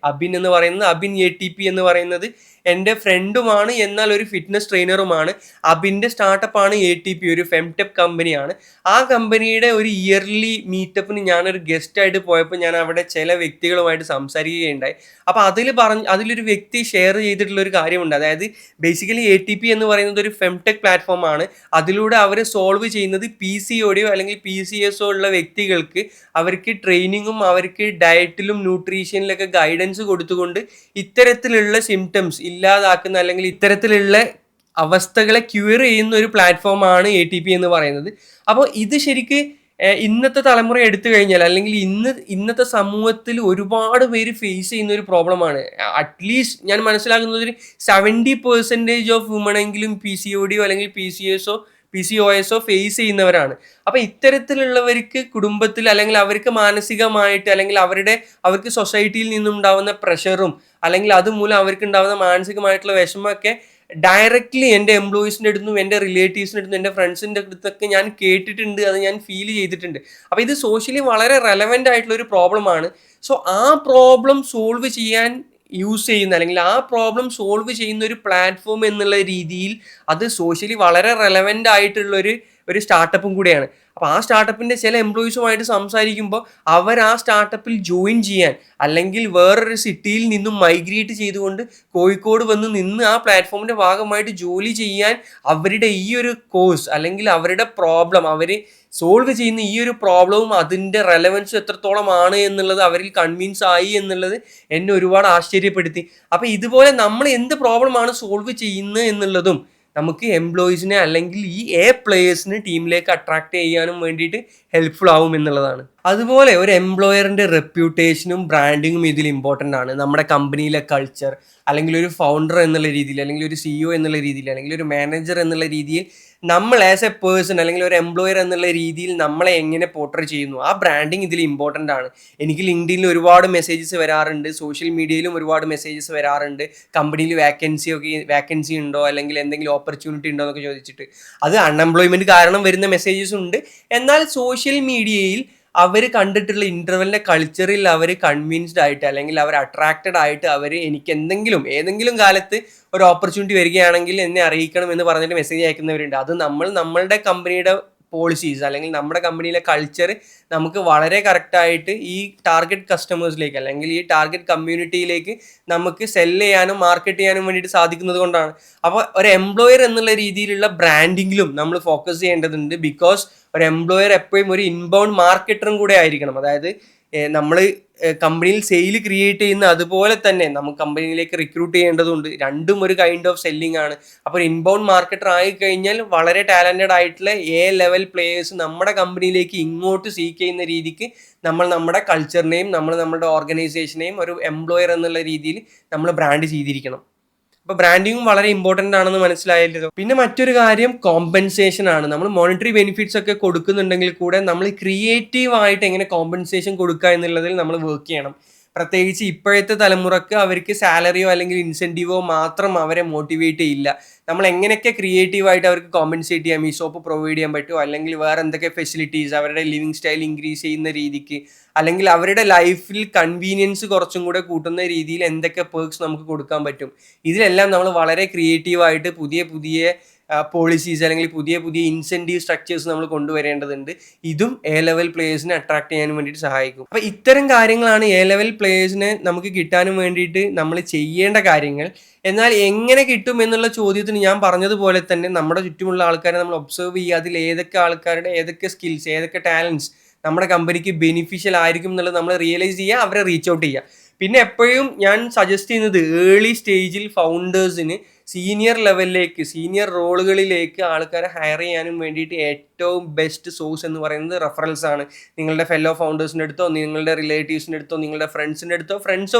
എന്ന് പറയുന്നത്, അബിൻ ATP എന്ന് പറയുന്നത് എൻ്റെ ഫ്രണ്ടുമാണ്, എന്നാൽ ഒരു ഫിറ്റ്നസ് ട്രെയിനറുമാണ്. അബിൻ്റെ സ്റ്റാർട്ടപ്പാണ് ATP, ഒരു ഫെംടെക് കമ്പനിയാണ്. ആ കമ്പനിയുടെ ഒരു ഇയർലി മീറ്റപ്പിന് ഞാനൊരു ഗസ്റ്റായിട്ട് പോയപ്പോൾ ഞാൻ അവിടെ ചില വ്യക്തികളുമായിട്ട് സംസാരിക്കുകയുണ്ടായി. അപ്പോൾ അതിലൊരു വ്യക്തി ഷെയർ ചെയ്തിട്ടുള്ള ഒരു കാര്യമുണ്ട്. അതായത് ബേസിക്കലി ATP എന്ന് പറയുന്നത് ഒരു ഫെംടെക് പ്ലാറ്റ്ഫോമാണ്. അതിലൂടെ അവർ സോൾവ് ചെയ്യുന്നത് PCOD അല്ലെങ്കിൽ PCSO ഉള്ള വ്യക്തികൾക്ക് അവർക്ക് ട്രെയിനിങ്ങും അവർക്ക് ഡയറ്റിലും ന്യൂട്രീഷനിലൊക്കെ ഗൈഡൻസ് കൊടുത്തുകൊണ്ട് ഇത്തരത്തിലുള്ള സിംറ്റംസ് ഇല്ലാതാക്കുന്ന അല്ലെങ്കിൽ ഇത്തരത്തിലുള്ള അവസ്ഥകളെ ക്യൂർ ചെയ്യുന്ന ഒരു പ്ലാറ്റ്ഫോമാണ് ATP എന്ന് പറയുന്നത്. അപ്പോൾ ഇത് ശരിക്ക് ഇന്നത്തെ തലമുറ എടുത്തു കഴിഞ്ഞാൽ അല്ലെങ്കിൽ ഇന്നത്തെ സമൂഹത്തിൽ ഒരുപാട് പേര് ഫേസ് ചെയ്യുന്ന ഒരു പ്രോബ്ലമാണ്. അറ്റ്ലീസ്റ്റ് ഞാൻ മനസ്സിലാക്കുന്നത് ഒരു 70% ഓഫ് വുമണെങ്കിലും PCOD അല്ലെങ്കിൽ PCOS ഫേസ് ചെയ്യുന്നവരാണ്. അപ്പോൾ ഇത്തരത്തിലുള്ളവർക്ക് കുടുംബത്തിൽ അല്ലെങ്കിൽ അവർക്ക് മാനസികമായിട്ട് അല്ലെങ്കിൽ അവർക്ക് സൊസൈറ്റിയിൽ നിന്നുണ്ടാവുന്ന പ്രഷറും അല്ലെങ്കിൽ അതുമൂലം അവർക്ക് ഉണ്ടാവുന്ന മാനസികമായിട്ടുള്ള വിഷമമൊക്കെ ഡയറക്റ്റ്ലി എൻ്റെ എംപ്ലോയീസിൻ്റെ അടുത്തും എൻ്റെ റിലേറ്റീവ്സിൻ്റെ അടുത്തും എൻ്റെ ഫ്രണ്ട്സിൻ്റെ അടുത്തൊക്കെ ഞാൻ കേട്ടിട്ടുണ്ട്, അത് ഞാൻ ഫീൽ ചെയ്തിട്ടുണ്ട്. അപ്പോൾ ഇത് സോഷ്യലി വളരെ റെലവൻ്റ് ആയിട്ടുള്ള ഒരു പ്രോബ്ലമാണ്. സോ ആ പ്രോബ്ലം സോൾവ് ചെയ്യാൻ യൂസ് ചെയ്യുന്ന അല്ലെങ്കിൽ ആ പ്രോബ്ലം സോൾവ് ചെയ്യുന്ന ഒരു പ്ലാറ്റ്ഫോം എന്നുള്ള രീതിയിൽ അത് സോഷ്യലി വളരെ റെലവൻ്റ് ആയിട്ടുള്ളൊരു സ്റ്റാർട്ടപ്പും കൂടെയാണ്. അപ്പോൾ ആ സ്റ്റാർട്ടപ്പിൻ്റെ ചില എംപ്ലോയീസുമായിട്ട് സംസാരിക്കുമ്പോൾ അവർ ആ സ്റ്റാർട്ടപ്പിൽ ജോയിൻ ചെയ്യാൻ അല്ലെങ്കിൽ വേറൊരു സിറ്റിയിൽ നിന്നും മൈഗ്രേറ്റ് ചെയ്തുകൊണ്ട് കോഴിക്കോട് വന്ന് നിന്ന് ആ പ്ലാറ്റ്ഫോമിൻ്റെ ഭാഗമായിട്ട് ജോലി ചെയ്യാൻ അവരുടെ ഈ ഒരു കോഴ്സ് അല്ലെങ്കിൽ അവരുടെ പ്രോബ്ലം അവർ സോൾവ് ചെയ്യുന്ന ഈ ഒരു പ്രോബ്ലവും അതിൻ്റെ റെലവൻസ് എത്രത്തോളമാണ് എന്നുള്ളത് അവരിൽ കൺവിൻസ് ആയി എന്നുള്ളത് എന്നെ ഒരുപാട് ആശ്ചര്യപ്പെടുത്തി. അപ്പോൾ ഇതുപോലെ നമ്മൾ എന്ത് പ്രോബ്ലമാണ് സോൾവ് ചെയ്യുന്നത് എന്നുള്ളതും നമുക്ക് എംപ്ലോയീസിനെ അല്ലെങ്കിൽ ഈ പ്ലേയേഴ്സിനെ ടീമിലേക്ക് അട്രാക്ട് ചെയ്യാനും വേണ്ടിയിട്ട് ഹെൽപ്ഫുൾ ആവും എന്നുള്ളതാണ്. അതുപോലെ ഒരു എംപ്ലോയറിൻ്റെ റെപ്യൂട്ടേഷനും ബ്രാൻഡിങ്ങും ഇതിൽ ഇമ്പോർട്ടൻ്റ് ആണ്. നമ്മുടെ കമ്പനിയിലെ കൾച്ചർ അല്ലെങ്കിൽ ഒരു ഫൗണ്ടർ എന്നുള്ള രീതിയിൽ അല്ലെങ്കിൽ ഒരു CEO എന്നുള്ള രീതിയിൽ അല്ലെങ്കിൽ ഒരു മാനേജർ എന്നുള്ള രീതിയിൽ നമ്മൾ ആസ് എ പേഴ്സൺ അല്ലെങ്കിൽ ഒരു എംപ്ലോയർ എന്നുള്ള രീതിയിൽ നമ്മളെ എങ്ങനെ പോർട്രേ ചെയ്യുന്നു, ആ ബ്രാൻഡിങ് ഇതിൽ ഇമ്പോർട്ടൻ്റ് ആണ്. എനിക്ക് ലിങ്ക്ഡിനിൽ ഒരുപാട് മെസ്സേജസ് വരാറുണ്ട്, സോഷ്യൽ മീഡിയയിലും ഒരുപാട് മെസ്സേജസ് വരാറുണ്ട്. കമ്പനിയിൽ വാക്കൻസി ഉണ്ടോ അല്ലെങ്കിൽ എന്തെങ്കിലും ഓപ്പർച്യൂണിറ്റി ഉണ്ടോ എന്നൊക്കെ ചോദിച്ചിട്ട്. അത് അൺഎംപ്ലോയ്മെൻറ്റ് കാരണം വരുന്ന മെസ്സേജസ് ഉണ്ട്. എന്നാൽ സോഷ്യൽ മീഡിയയിൽ അവർ കണ്ടിട്ടുള്ള ഇൻ്റർവെല്ലിൻ്റെ കൾച്ചറിൽ അവർ കൺവിൻസ്ഡ് ആയിട്ട് അല്ലെങ്കിൽ അവർ അട്രാക്റ്റഡ് ആയിട്ട് എനിക്ക് ഏതെങ്കിലും കാലത്ത് ഒരു ഓപ്പർച്യൂണിറ്റി വരികയാണെങ്കിൽ എന്നെ അറിയിക്കണം എന്ന് പറഞ്ഞിട്ട് മെസ്സേജ് അയക്കുന്നവരുണ്ട്. അത് നമ്മളുടെ കമ്പനിയുടെ പോളിസീസ് അല്ലെങ്കിൽ നമ്മുടെ കമ്പനിയിലെ കൾച്ചർ നമുക്ക് വളരെ കറക്റ്റായിട്ട് ഈ ടാർഗറ്റ് കസ്റ്റമേഴ്സിലേക്ക് അല്ലെങ്കിൽ ഈ ടാർഗറ്റ് കമ്മ്യൂണിറ്റിയിലേക്ക് നമുക്ക് സെല്ല് ചെയ്യാനും മാർക്കറ്റ് ചെയ്യാനും വേണ്ടിയിട്ട് സാധിക്കുന്നത് കൊണ്ടാണ്. അപ്പോൾ ഒരു എംപ്ലോയർ എന്നുള്ള രീതിയിലുള്ള ബ്രാൻഡിങ്ങിലും നമ്മൾ ഫോക്കസ് ചെയ്യേണ്ടതുണ്ട്. ബിക്കോസ് ഒരു എംപ്ലോയർ എപ്പോഴും ഒരു ഇൻബൗണ്ട് മാർക്കറ്ററും കൂടെ ആയിരിക്കണം. അതായത് നമ്മൾ കമ്പനിയിൽ സെയിൽ ക്രിയേറ്റ് ചെയ്യുന്ന അതുപോലെ തന്നെ നമുക്ക് കമ്പനിയിലേക്ക് റിക്രൂട്ട് ചെയ്യേണ്ടതുണ്ട്. രണ്ടും ഒരു കൈൻഡ് ഓഫ് സെല്ലിംഗ് ആണ്. അപ്പോൾ ഒരു ഇൻബൗണ്ട് മാർക്കറ്റർ ആയിക്കഴിഞ്ഞാൽ വളരെ ടാലൻറ്റഡ് ആയിട്ടുള്ള ലെവൽ പ്ലേയേഴ്സ് നമ്മുടെ കമ്പനിയിലേക്ക് ഇങ്ങോട്ട് സീക്ക് ചെയ്യുന്ന രീതിക്ക് നമ്മുടെ കൾച്ചറിനെയും നമ്മുടെ ഓർഗനൈസേഷനെയും ഒരു എംപ്ലോയർ എന്നുള്ള രീതിയിൽ നമ്മൾ ബ്രാൻഡ് ചെയ്തിരിക്കണം. അപ്പോൾ ബ്രാൻഡിങ്ങും വളരെ ഇമ്പോർട്ടൻ്റ് ആണെന്ന് മനസ്സിലായല്ലോ. പിന്നെ മറ്റൊരു കാര്യം കോമ്പൻസേഷൻ ആണ്. നമ്മൾ മോണിറ്ററി ബെനിഫിറ്റ്സ് ഒക്കെ കൊടുക്കുന്നുണ്ടെങ്കിൽ കൂടെ നമ്മൾ ക്രിയേറ്റീവ് ആയിട്ട് എങ്ങനെ കോമ്പൻസേഷൻ കൊടുക്കുക എന്നുള്ളതിൽ നമ്മൾ വർക്ക് ചെയ്യണം. പ്രത്യേകിച്ച് ഇപ്പോഴത്തെ തലമുറക്ക് അവർക്ക് സാലറിയോ അല്ലെങ്കിൽ ഇൻസെൻറ്റീവോ മാത്രം അവരെ മോട്ടിവേറ്റ് ചെയ്യില്ല. നമ്മൾ എങ്ങനെയൊക്കെ ക്രിയേറ്റീവായിട്ട് അവർക്ക് കോമ്പൻസേറ്റ് ചെയ്യാം, ഷോപ്പ് പ്രൊവൈഡ് ചെയ്യാൻ പറ്റുമോ അല്ലെങ്കിൽ വേറെ എന്തൊക്കെ ഫെസിലിറ്റീസ് അവരുടെ ലിവിങ് സ്റ്റൈൽ ഇൻക്രീസ് ചെയ്യുന്ന രീതിക്ക് അല്ലെങ്കിൽ അവരുടെ ലൈഫിൽ കൺവീനിയൻസ് കുറച്ചും കൂടെ കൂട്ടുന്ന രീതിയിൽ എന്തൊക്കെ പേർക്സ് നമുക്ക് കൊടുക്കാൻ പറ്റും, ഇതിലെല്ലാം നമ്മൾ വളരെ ക്രിയേറ്റീവായിട്ട് പുതിയ പോളിസീസ് അല്ലെങ്കിൽ പുതിയ ഇൻസെൻറ്റീവ് സ്ട്രക്ചേഴ്സ് നമ്മൾ കൊണ്ടുവരേണ്ടതുണ്ട്. ഇതും ലെവൽ പ്ലേയേഴ്സിനെ അട്രാക്ട് ചെയ്യാൻ വേണ്ടിയിട്ട് സഹായിക്കും. അപ്പോൾ ഇത്തരം കാര്യങ്ങളാണ് ലെവൽ പ്ലേയേഴ്സിനെ നമുക്ക് കിട്ടാനും വേണ്ടിയിട്ട് നമ്മൾ ചെയ്യേണ്ട കാര്യങ്ങൾ. എന്നാൽ എങ്ങനെ കിട്ടും എന്നുള്ള ചോദ്യത്തിന് ഞാൻ പറഞ്ഞതുപോലെ തന്നെ നമ്മുടെ ചുറ്റുമുള്ള ആൾക്കാരെ നമ്മൾ ഒബ്സർവ് ചെയ്യുക, അതിൽ ഏതൊക്കെ ആൾക്കാരുടെ ഏതൊക്കെ സ്കിൽസ് ഏതൊക്കെ ടാലൻസ് നമ്മുടെ കമ്പനിക്ക് ബെനിഫിഷ്യൽ ആയിരിക്കും എന്നുള്ളത് നമ്മൾ റിയലൈസ് ചെയ്യുക, അവരെ റീച്ച് ഔട്ട് ചെയ്യുക. പിന്നെ എപ്പോഴും ഞാൻ സജസ്റ്റ് ചെയ്യുന്നത് ഏർലി സ്റ്റേജിൽ ഫൗണ്ടേഴ്സിന് സീനിയർ റോളുകളിലേക്ക് ആൾക്കാരെ ഹയർ ചെയ്യാനും വേണ്ടിയിട്ട് ഏറ്റവും ബെസ്റ്റ് സോഴ്സ് എന്ന് പറയുന്നത് റെഫറൽസ് ആണ്. നിങ്ങളുടെ ഫെല്ലോ ഫൗണ്ടേഴ്സിൻ്റെ അടുത്തോ നിങ്ങളുടെ റിലേറ്റീവ്സിൻ്റെ അടുത്തോ നിങ്ങളുടെ ഫ്രണ്ട്സിൻ്റെ അടുത്തോ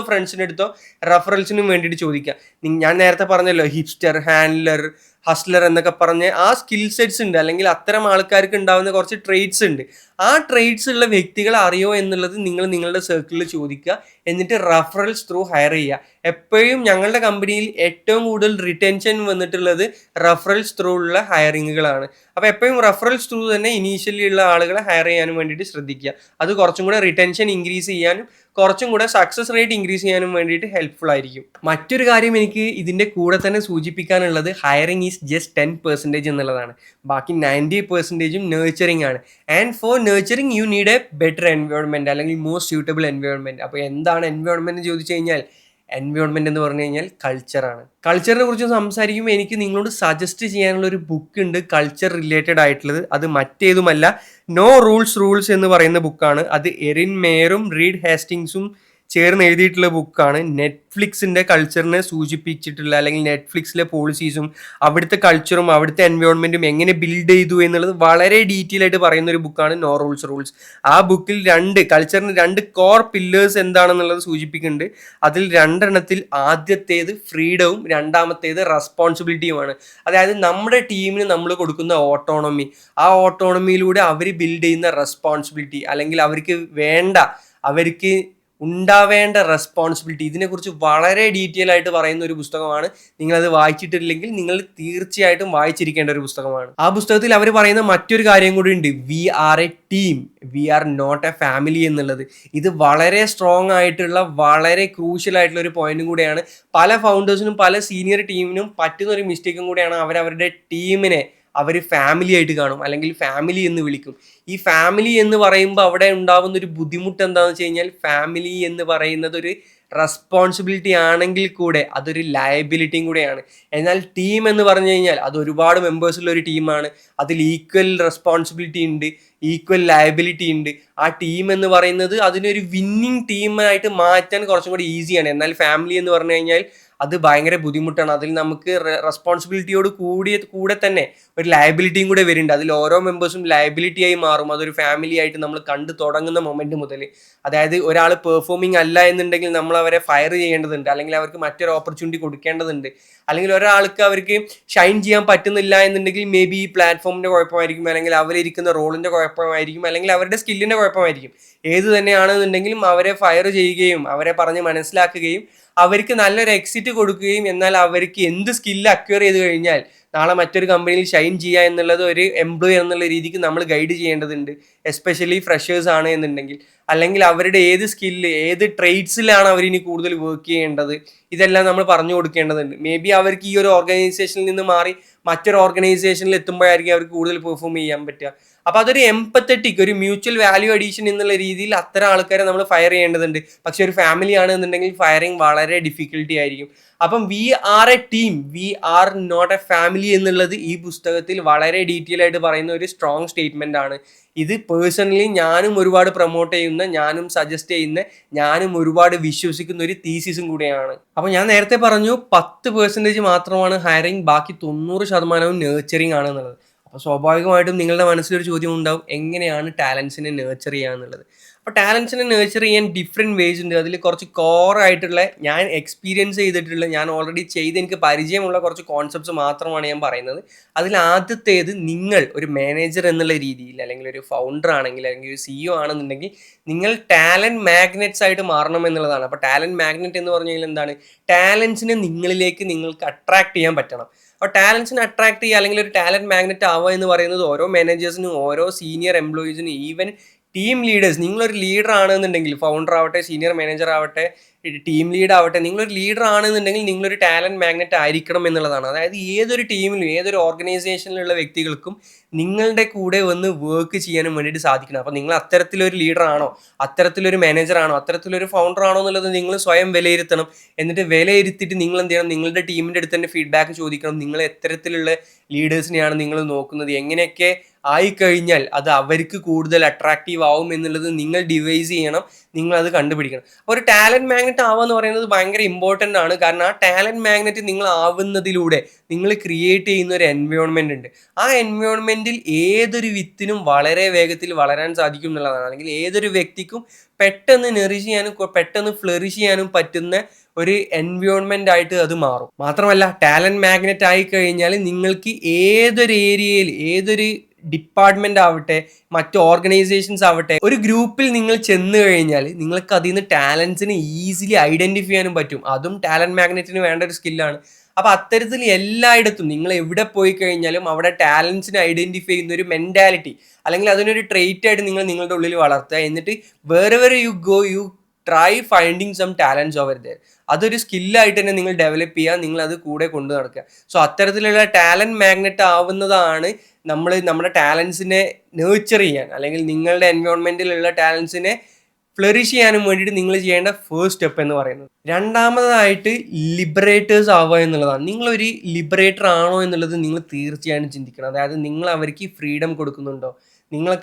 ഫ്രണ്ട്സിൻ്റെ അടുത്തോ റെഫറൽസിനും വേണ്ടിയിട്ട് ചോദിക്കുക. ഞാൻ നേരത്തെ പറഞ്ഞല്ലോ ഹിപ്സ്റ്റർ, ഹാൻഡ്ലർ, ഹസ്ലർ എന്നൊക്കെ പറഞ്ഞ് ആ സ്കിൽ സെറ്റ്സ് ഉണ്ട് അല്ലെങ്കിൽ അത്തരം ആൾക്കാർക്ക് ഉണ്ടാകുന്ന കുറച്ച് ട്രേഡ്സ് ഉണ്ട്. ആ ട്രേഡ്സ് ഉള്ള വ്യക്തികളെ അറിയോ എന്നുള്ളത് നിങ്ങളുടെ സർക്കിളിൽ ചോദിക്കുക. എന്നിട്ട് റെഫറൽസ് ത്രൂ ഹയർ ചെയ്യുക. എപ്പോഴും ഞങ്ങളുടെ കമ്പനിയിൽ ഏറ്റവും കൂടുതൽ റിറ്റൻഷൻ വന്നിട്ടുള്ളത് റെഫറൽസ് ത്രൂ ഉള്ള ഹയറിങ്ങുകളാണ്. അപ്പോൾ എപ്പോഴും റെഫറൽസ് ത്രൂ തന്നെ ഇനീഷ്യലി ഉള്ള ആളുകളെ ഹയർ ചെയ്യാനും വേണ്ടിയിട്ട് ശ്രദ്ധിക്കുക. അത് കുറച്ചും കൂടെ റിറ്റൻഷൻ ഇൻക്രീസ് ചെയ്യാനും കുറച്ചും കൂടെ സക്സസ് റേറ്റ് ഇൻക്രീസ് ചെയ്യാനും വേണ്ടിയിട്ട് ഹെൽപ്ഫുൾ ആയിരിക്കും. മറ്റൊരു കാര്യം എനിക്ക് ഇതിൻ്റെ കൂടെ തന്നെ സൂചിപ്പിക്കാനുള്ളത് ഹയറിംഗ് ഈസ് ജസ്റ്റ് 10% എന്നുള്ളതാണ്. ബാക്കി 90%ഉം നേർച്ചറിങ് ആണ്. And for nurturing you need a better environment അല്ലെങ്കിൽ മോസ്റ്റ് സ്യൂട്ടബിൾ എൻവയോൺമെൻറ്റ്. അപ്പോൾ എന്താണ് എൻവയോൺമെൻറ്റ് ചോദിച്ചു കഴിഞ്ഞാൽ എൻവയോൺമെൻറ്റ് എന്ന് പറഞ്ഞു കഴിഞ്ഞാൽ കൾച്ചറാണ്. കൾച്ചറിനെ കുറിച്ച് സംസാരിക്കുമ്പോൾ എനിക്ക് നിങ്ങളോട് സജസ്റ്റ് ചെയ്യാനുള്ള ഒരു ബുക്ക് ഉണ്ട് കൾച്ചർ റിലേറ്റഡ് ആയിട്ടുള്ളത്. അത് മറ്റേതുമല്ല, നോ റൂൾസ് എന്ന് പറയുന്ന ബുക്കാണ്. അത് എറിൻ മേയറും റീഡ് ഹാസ്റ്റിങ്സും ചേർന്ന് എഴുതിയിട്ടുള്ള ബുക്കാണ്. നെറ്റ്ഫ്ലിക്സിൻ്റെ കൾച്ചറിനെ സൂചിപ്പിച്ചിട്ടുള്ള അല്ലെങ്കിൽ നെറ്റ്ഫ്ലിക്സിലെ പോളിസീസും അവിടുത്തെ കൾച്ചറും അവിടുത്തെ എൻവയോൺമെൻറ്റും എങ്ങനെ ബിൽഡ് ചെയ്തു എന്നുള്ളത് വളരെ ഡീറ്റെയിൽ ആയിട്ട് പറയുന്ന ഒരു ബുക്കാണ് നോ റൂൾസ്. ആ ബുക്കിൽ കൾച്ചറിന് 2 കോർ പില്ലേഴ്സ് എന്താണെന്നുള്ളത് സൂചിപ്പിക്കുന്നുണ്ട്. അതിൽ 2 ആദ്യത്തേത് ഫ്രീഡവും രണ്ടാമത്തേത് റെസ്പോൺസിബിലിറ്റിയുമാണ്. അതായത് നമ്മുടെ ടീമിന് നമ്മൾ കൊടുക്കുന്ന ഓട്ടോണമി, ആ ഓട്ടോണമിയിലൂടെ അവർ ബിൽഡ് ചെയ്യുന്ന റെസ്പോൺസിബിലിറ്റി അല്ലെങ്കിൽ അവർക്ക് ഉണ്ടാവേണ്ട റെസ്പോൺസിബിലിറ്റി, ഇതിനെക്കുറിച്ച് വളരെ ഡീറ്റെയിൽ ആയിട്ട് പറയുന്ന ഒരു പുസ്തകമാണ്. നിങ്ങളത് വായിച്ചിട്ടില്ലെങ്കിൽ നിങ്ങൾ തീർച്ചയായിട്ടും വായിച്ചിരിക്കേണ്ട ഒരു പുസ്തകമാണ്. ആ പുസ്തകത്തിൽ അവർ പറയുന്ന മറ്റൊരു കാര്യം കൂടി ഉണ്ട്, we are a team, we are not a family എന്നുള്ളത്. ഇത് വളരെ സ്ട്രോങ് ആയിട്ടുള്ള വളരെ ക്രൂഷ്യൽ ആയിട്ടുള്ള ഒരു പോയിന്റും കൂടെയാണ്. പല ഫൗണ്ടേഴ്സിനും പല സീനിയർ ടീമിനും പറ്റുന്ന ഒരു മിസ്റ്റേക്കും കൂടെയാണ്. അവരവരുടെ ടീമിനെ അവർ ഫാമിലി ആയിട്ട് കാണും അല്ലെങ്കിൽ ഫാമിലി എന്ന് വിളിക്കും. ഈ ഫാമിലി എന്ന് പറയുമ്പോൾ അവിടെ ഉണ്ടാവുന്ന ഒരു ബുദ്ധിമുട്ട് എന്താണെന്ന് വെച്ച് കഴിഞ്ഞാൽ, ഫാമിലി എന്ന് പറയുന്നത് ഒരു റെസ്പോൺസിബിലിറ്റി ആണെങ്കിൽ കൂടെ അതൊരു ലയബിലിറ്റിയും കൂടെയാണ്. എന്നാൽ ടീം എന്ന് പറഞ്ഞു കഴിഞ്ഞാൽ അത് ഒരുപാട് മെമ്പേഴ്സുള്ള ഒരു ടീമാണ്. അതിൽ ഈക്വൽ റെസ്പോൺസിബിലിറ്റി ഉണ്ട്, ഈക്വൽ ലയബിലിറ്റി ഉണ്ട്. ആ ടീം എന്ന് പറയുന്നത് അതിനൊരു വിന്നിങ് ടീമായിട്ട് മാറ്റാൻ കുറച്ചും കൂടി ഈസിയാണ്. എന്നാൽ ഫാമിലി എന്ന് പറഞ്ഞു കഴിഞ്ഞാൽ അത് ഭയങ്കര ബുദ്ധിമുട്ടാണ്. അതിൽ നമുക്ക് റെസ്പോൺസിബിലിറ്റിയോട് കൂടെ തന്നെ ഒരു ലയബിലിറ്റിയും കൂടെ വരുന്നുണ്ട്. അതിൽ ഓരോ മെമ്പേഴ്സും ലയബിലിറ്റി ആയി മാറും. അതൊരു ഫാമിലി ആയിട്ട് നമ്മൾ കണ്ടു തുടങ്ങുന്ന മൊമെന്റ് മുതൽ. അതായത് ഒരാൾ പെർഫോമിംഗ് അല്ല എന്നുണ്ടെങ്കിൽ നമ്മൾ അവരെ ഫയർ ചെയ്യേണ്ടതുണ്ട്, അല്ലെങ്കിൽ അവർക്ക് മറ്റൊരു ഓപ്പർച്യൂണിറ്റി കൊടുക്കേണ്ടതുണ്ട്. അല്ലെങ്കിൽ അവർക്ക് ഷൈൻ ചെയ്യാൻ പറ്റുന്നില്ല എന്നുണ്ടെങ്കിൽ മേ ബി ഈ പ്ലാറ്റ്ഫോമിന്റെ കുഴപ്പമായിരിക്കും, അല്ലെങ്കിൽ അവരിയ്ക്കുന്ന റോളിന്റെ കുഴപ്പമായിരിക്കും, അല്ലെങ്കിൽ അവരുടെ സ്കില്ലിന്റെ കുഴപ്പമായിരിക്കും. ഏത് തന്നെയാണെന്നുണ്ടെങ്കിലും അവരെ ഫയർ ചെയ്യുകയും അവരെ പറഞ്ഞ് മനസ്സിലാക്കുകയും അവർക്ക് നല്ലൊരു എക്സിറ്റ് കൊടുക്കുകയും, എന്നാൽ അവർക്ക് എന്ത് സ്കില്ല് അക്വയർ ചെയ്ത് കഴിഞ്ഞാൽ നാളെ മറ്റൊരു കമ്പനിയിൽ ഷൈൻ ചെയ്യുക എന്നുള്ളത് ഒരു എംപ്ലോയി എന്നുള്ള രീതിക്ക് നമ്മൾ ഗൈഡ് ചെയ്യേണ്ടതുണ്ട്. എസ്പെഷ്യലി ഫ്രഷേഴ്സ് ആണ് എന്നുണ്ടെങ്കിൽ, അല്ലെങ്കിൽ അവരുടെ ഏത് സ്കില്ല്, ഏത് ട്രേഡ്സിലാണ് അവരിനി കൂടുതൽ വർക്ക് ചെയ്യേണ്ടത്, ഇതെല്ലാം നമ്മൾ പറഞ്ഞു കൊടുക്കേണ്ടതുണ്ട്. മേ ബി അവർക്ക് ഈ ഒരു ഓർഗനൈസേഷനിൽ നിന്ന് മാറി മറ്റൊരു ഓർഗനൈസേഷനിൽ എത്തുമ്പോഴായിരിക്കും അവർക്ക് കൂടുതൽ പെർഫോം ചെയ്യാൻ പറ്റുക. അപ്പോൾ അതൊരു എംപത്തറ്റിക്, ഒരു മ്യൂച്വൽ വാല്യൂ അഡീഷൻ എന്നുള്ള രീതിയിൽ അത്തരം ആൾക്കാരെ നമ്മൾ ഫയർ ചെയ്യേണ്ടതുണ്ട്. പക്ഷെ ഒരു ഫാമിലി ആണെന്നുണ്ടെങ്കിൽ ഫയറിങ് വളരെ ഡിഫിക്കൽട്ടി ആയിരിക്കും. അപ്പം we are a team, we are not a family എന്നുള്ളത് ഈ പുസ്തകത്തിൽ വളരെ ഡീറ്റെയിൽ ആയിട്ട് പറയുന്ന ഒരു സ്ട്രോങ് സ്റ്റേറ്റ്മെന്റ് ആണ്. ഇത് പേഴ്സണലി ഞാനും ഒരുപാട് പ്രൊമോട്ട് ചെയ്യുന്ന, ഞാനും സജസ്റ്റ് ചെയ്യുന്ന, ഞാനും ഒരുപാട് വിശ്വസിക്കുന്ന ഒരു തീസിസും കൂടിയാണ്. അപ്പോൾ ഞാൻ നേരത്തെ പറഞ്ഞു 10% മാത്രമാണ് ഹയറിങ്, ബാക്കി 90% നേർച്ചറിങ് ആണ് എന്നുള്ളത്. അപ്പോൾ സ്വാഭാവികമായിട്ടും നിങ്ങളുടെ മനസ്സിലൊരു ചോദ്യം ഉണ്ടാവും, എങ്ങനെയാണ് ടാലൻസിനെ നേർച്ചർ ചെയ്യുക എന്നുള്ളത്. അപ്പോൾ ടാലൻസിനെ നേർച്ചർ ചെയ്യാൻ ഡിഫറെൻറ്റ് വേസ് ഉണ്ട്. അതിൽ കുറച്ച് കോർ ആയിട്ടുള്ള, ഞാൻ എക്സ്പീരിയൻസ് ചെയ്തിട്ടുള്ള, ഞാൻ ഓൾറെഡി എനിക്ക് പരിചയമുള്ള കുറച്ച് കോൺസെപ്റ്റ്സ് മാത്രമാണ് ഞാൻ പറയുന്നത്. അതിൽ ആദ്യത്തേത്, നിങ്ങൾ ഒരു മാനേജർ എന്നുള്ള രീതിയിൽ, അല്ലെങ്കിൽ ഒരു ഫൗണ്ടർ ആണെങ്കിൽ, അല്ലെങ്കിൽ ഒരു CEO ആണെന്നുണ്ടെങ്കിൽ നിങ്ങൾ ടാലൻറ്റ് മാഗ്നറ്റ്സ് ആയിട്ട് മാറണം എന്നുള്ളതാണ്. അപ്പോൾ ടാലൻറ്റ് മാഗ്നറ്റ് എന്ന് പറഞ്ഞു കഴിഞ്ഞാൽ എന്താണ്? ടാലൻസിനെ നിങ്ങൾക്ക് അട്രാക്ട് ചെയ്യാൻ പറ്റണം. അപ്പോൾ ടാലൻസിനെ അട്രാക്ട് ചെയ്യുക അല്ലെങ്കിൽ ഒരു ടാലൻറ്റ് മാഗ്നറ്റ് ആവുക എന്ന് പറയുന്നത് ഓരോ മാനേജേഴ്സിനും, ഓരോ സീനിയർ എംപ്ലോയീസിനും, ഈവൻ ടീം ലീഡേഴ്സ്, നിങ്ങളൊരു ലീഡർ ആണെന്നുണ്ടെങ്കിൽ, ഫൗണ്ടർ ആവട്ടെ, സീനിയർ മാനേജർ ആവട്ടെ, ടീം ലീഡ് ആവട്ടെ, നിങ്ങളൊരു ലീഡർ ആണെന്നുണ്ടെങ്കിൽ നിങ്ങളൊരു ടാലൻറ്റ് മാഗ്നറ്റ് ആയിരിക്കണം എന്നുള്ളതാണ്. അതായത് ഏതൊരു ടീമിലും ഏതൊരു ഓർഗനൈസേഷനിലുള്ള വ്യക്തികൾക്കും നിങ്ങളുടെ കൂടെ വന്ന് വർക്ക് ചെയ്യാനും വേണ്ടിയിട്ട് സാധിക്കണം. അപ്പോൾ നിങ്ങൾ അത്തരത്തിലൊരു ലീഡർ ആണോ, അത്തരത്തിലൊരു മാനേജർ ആണോ, അത്തരത്തിലൊരു ഫൗണ്ടർ ആണോ എന്നുള്ളത് നിങ്ങൾ സ്വയം വിലയിരുത്തണം. എന്നിട്ട് വിലയിരുത്തിയിട്ട് നിങ്ങൾ എന്ത് ചെയ്യണം? നിങ്ങളുടെ ടീമിൻ്റെ അടുത്ത് തന്നെ ഫീഡ്ബാക്ക് ചോദിക്കണം. നിങ്ങൾ എത്തരത്തിലുള്ള ലീഡേഴ്സിനെയാണ് നിങ്ങൾ നോക്കുന്നത്, എങ്ങനെയൊക്കെ ആയിക്കഴിഞ്ഞാൽ അത് അവർക്ക് കൂടുതൽ അട്രാക്റ്റീവ് ആവും എന്നുള്ളത് നിങ്ങൾ ഡിവൈസ് ചെയ്യണം, നിങ്ങൾ അത് കണ്ടുപിടിക്കണം. അപ്പോൾ ഒരു ടാലൻറ്റ് മാഗ്നറ്റ് ആവുക എന്ന് പറയുന്നത് ഭയങ്കര ഇമ്പോർട്ടൻ്റ് ആണ്. കാരണം ആ ടാലൻറ്റ് മാഗ്നറ്റ് നിങ്ങൾ ആവുന്നതിലൂടെ നിങ്ങൾ ക്രിയേറ്റ് ചെയ്യുന്ന ഒരു എൻവയോൺമെൻറ്റ് ഉണ്ട്. ആ എൻവയോൺമെൻറ്റിൽ ഏതൊരു വിത്തിനും വളരെ വേഗത്തിൽ വളരാൻ സാധിക്കും എന്നുള്ളതാണ്. അല്ലെങ്കിൽ ഏതൊരു വ്യക്തിക്കും പെട്ടെന്ന് നറിഷ് ചെയ്യാനും പെട്ടെന്ന് ഫ്ലറിഷ് ചെയ്യാനും പറ്റുന്ന ഒരു എൻവയോൺമെന്റ് ആയിട്ട് അത് മാറും. മാത്രമല്ല ടാലന്റ് മാഗ്നറ്റ് ആയി കഴിഞ്ഞാൽ നിങ്ങൾക്ക് ഏതൊരു ഏരിയയിൽ, ഏതൊരു ഡിപ്പാർട്ട്മെന്റ് ആവട്ടെ, മറ്റ് ഓർഗനൈസേഷൻസ് ആവട്ടെ, ഒരു ഗ്രൂപ്പിൽ നിങ്ങൾ ചെന്ന് കഴിഞ്ഞാൽ നിങ്ങൾക്ക് അതിൽ നിന്ന് ടാലൻസിനെ ഈസിലി ഐഡന്റിഫൈ ചെയ്യാനും പറ്റും. അതും ടാലന്റ് മാഗ്നറ്റിന് വേണ്ട ഒരു സ്കില്ലാണ്. അപ്പൊ അത്തരത്തിൽ എല്ലായിടത്തും നിങ്ങൾ എവിടെ പോയി കഴിഞ്ഞാലും അവിടെ ടാലൻസിനെ ഐഡന്റിഫൈ ചെയ്യുന്ന ഒരു മെന്റാലിറ്റി അല്ലെങ്കിൽ അതിനൊരു ട്രെയിറ്റ് ആയിട്ട് നിങ്ങൾ നിങ്ങളുടെ ഉള്ളിൽ വളർത്തുക. എന്നിട്ട് വേറെ you go, you try finding some talents over there. അതൊരു സ്കില്ലായിട്ട് തന്നെ നിങ്ങൾ ഡെവലപ്പ് ചെയ്യുക, നിങ്ങൾ അത് കൂടെ കൊണ്ടു നടക്കുക. സോ അത്തരത്തിലുള്ള ടാലൻറ്റ് മാഗ്നറ്റ് ആവുന്നതാണ് നമ്മുടെ ടാലൻസിനെ നേർച്ചർ ചെയ്യാൻ, അല്ലെങ്കിൽ നിങ്ങളുടെ എൻവയോൺമെൻറ്റിലുള്ള ടാലൻസിനെ ഫ്ലറിഷ് ചെയ്യാനും വേണ്ടിയിട്ട് നിങ്ങൾ ചെയ്യേണ്ട ഫസ്റ്റ് സ്റ്റെപ്പ് എന്ന് പറയുന്നത്. രണ്ടാമതായിട്ട് ലിബറേറ്റേഴ്സ് ആവുക എന്നുള്ളതാണ്. നിങ്ങളൊരു ലിബറേറ്റർ ആണോ എന്നുള്ളത് നിങ്ങൾ തീർച്ചയായും ചിന്തിക്കണം. അതായത് നിങ്ങൾ അവർക്ക് ഫ്രീഡം കൊടുക്കുന്നുണ്ടോ, നിങ്ങൾ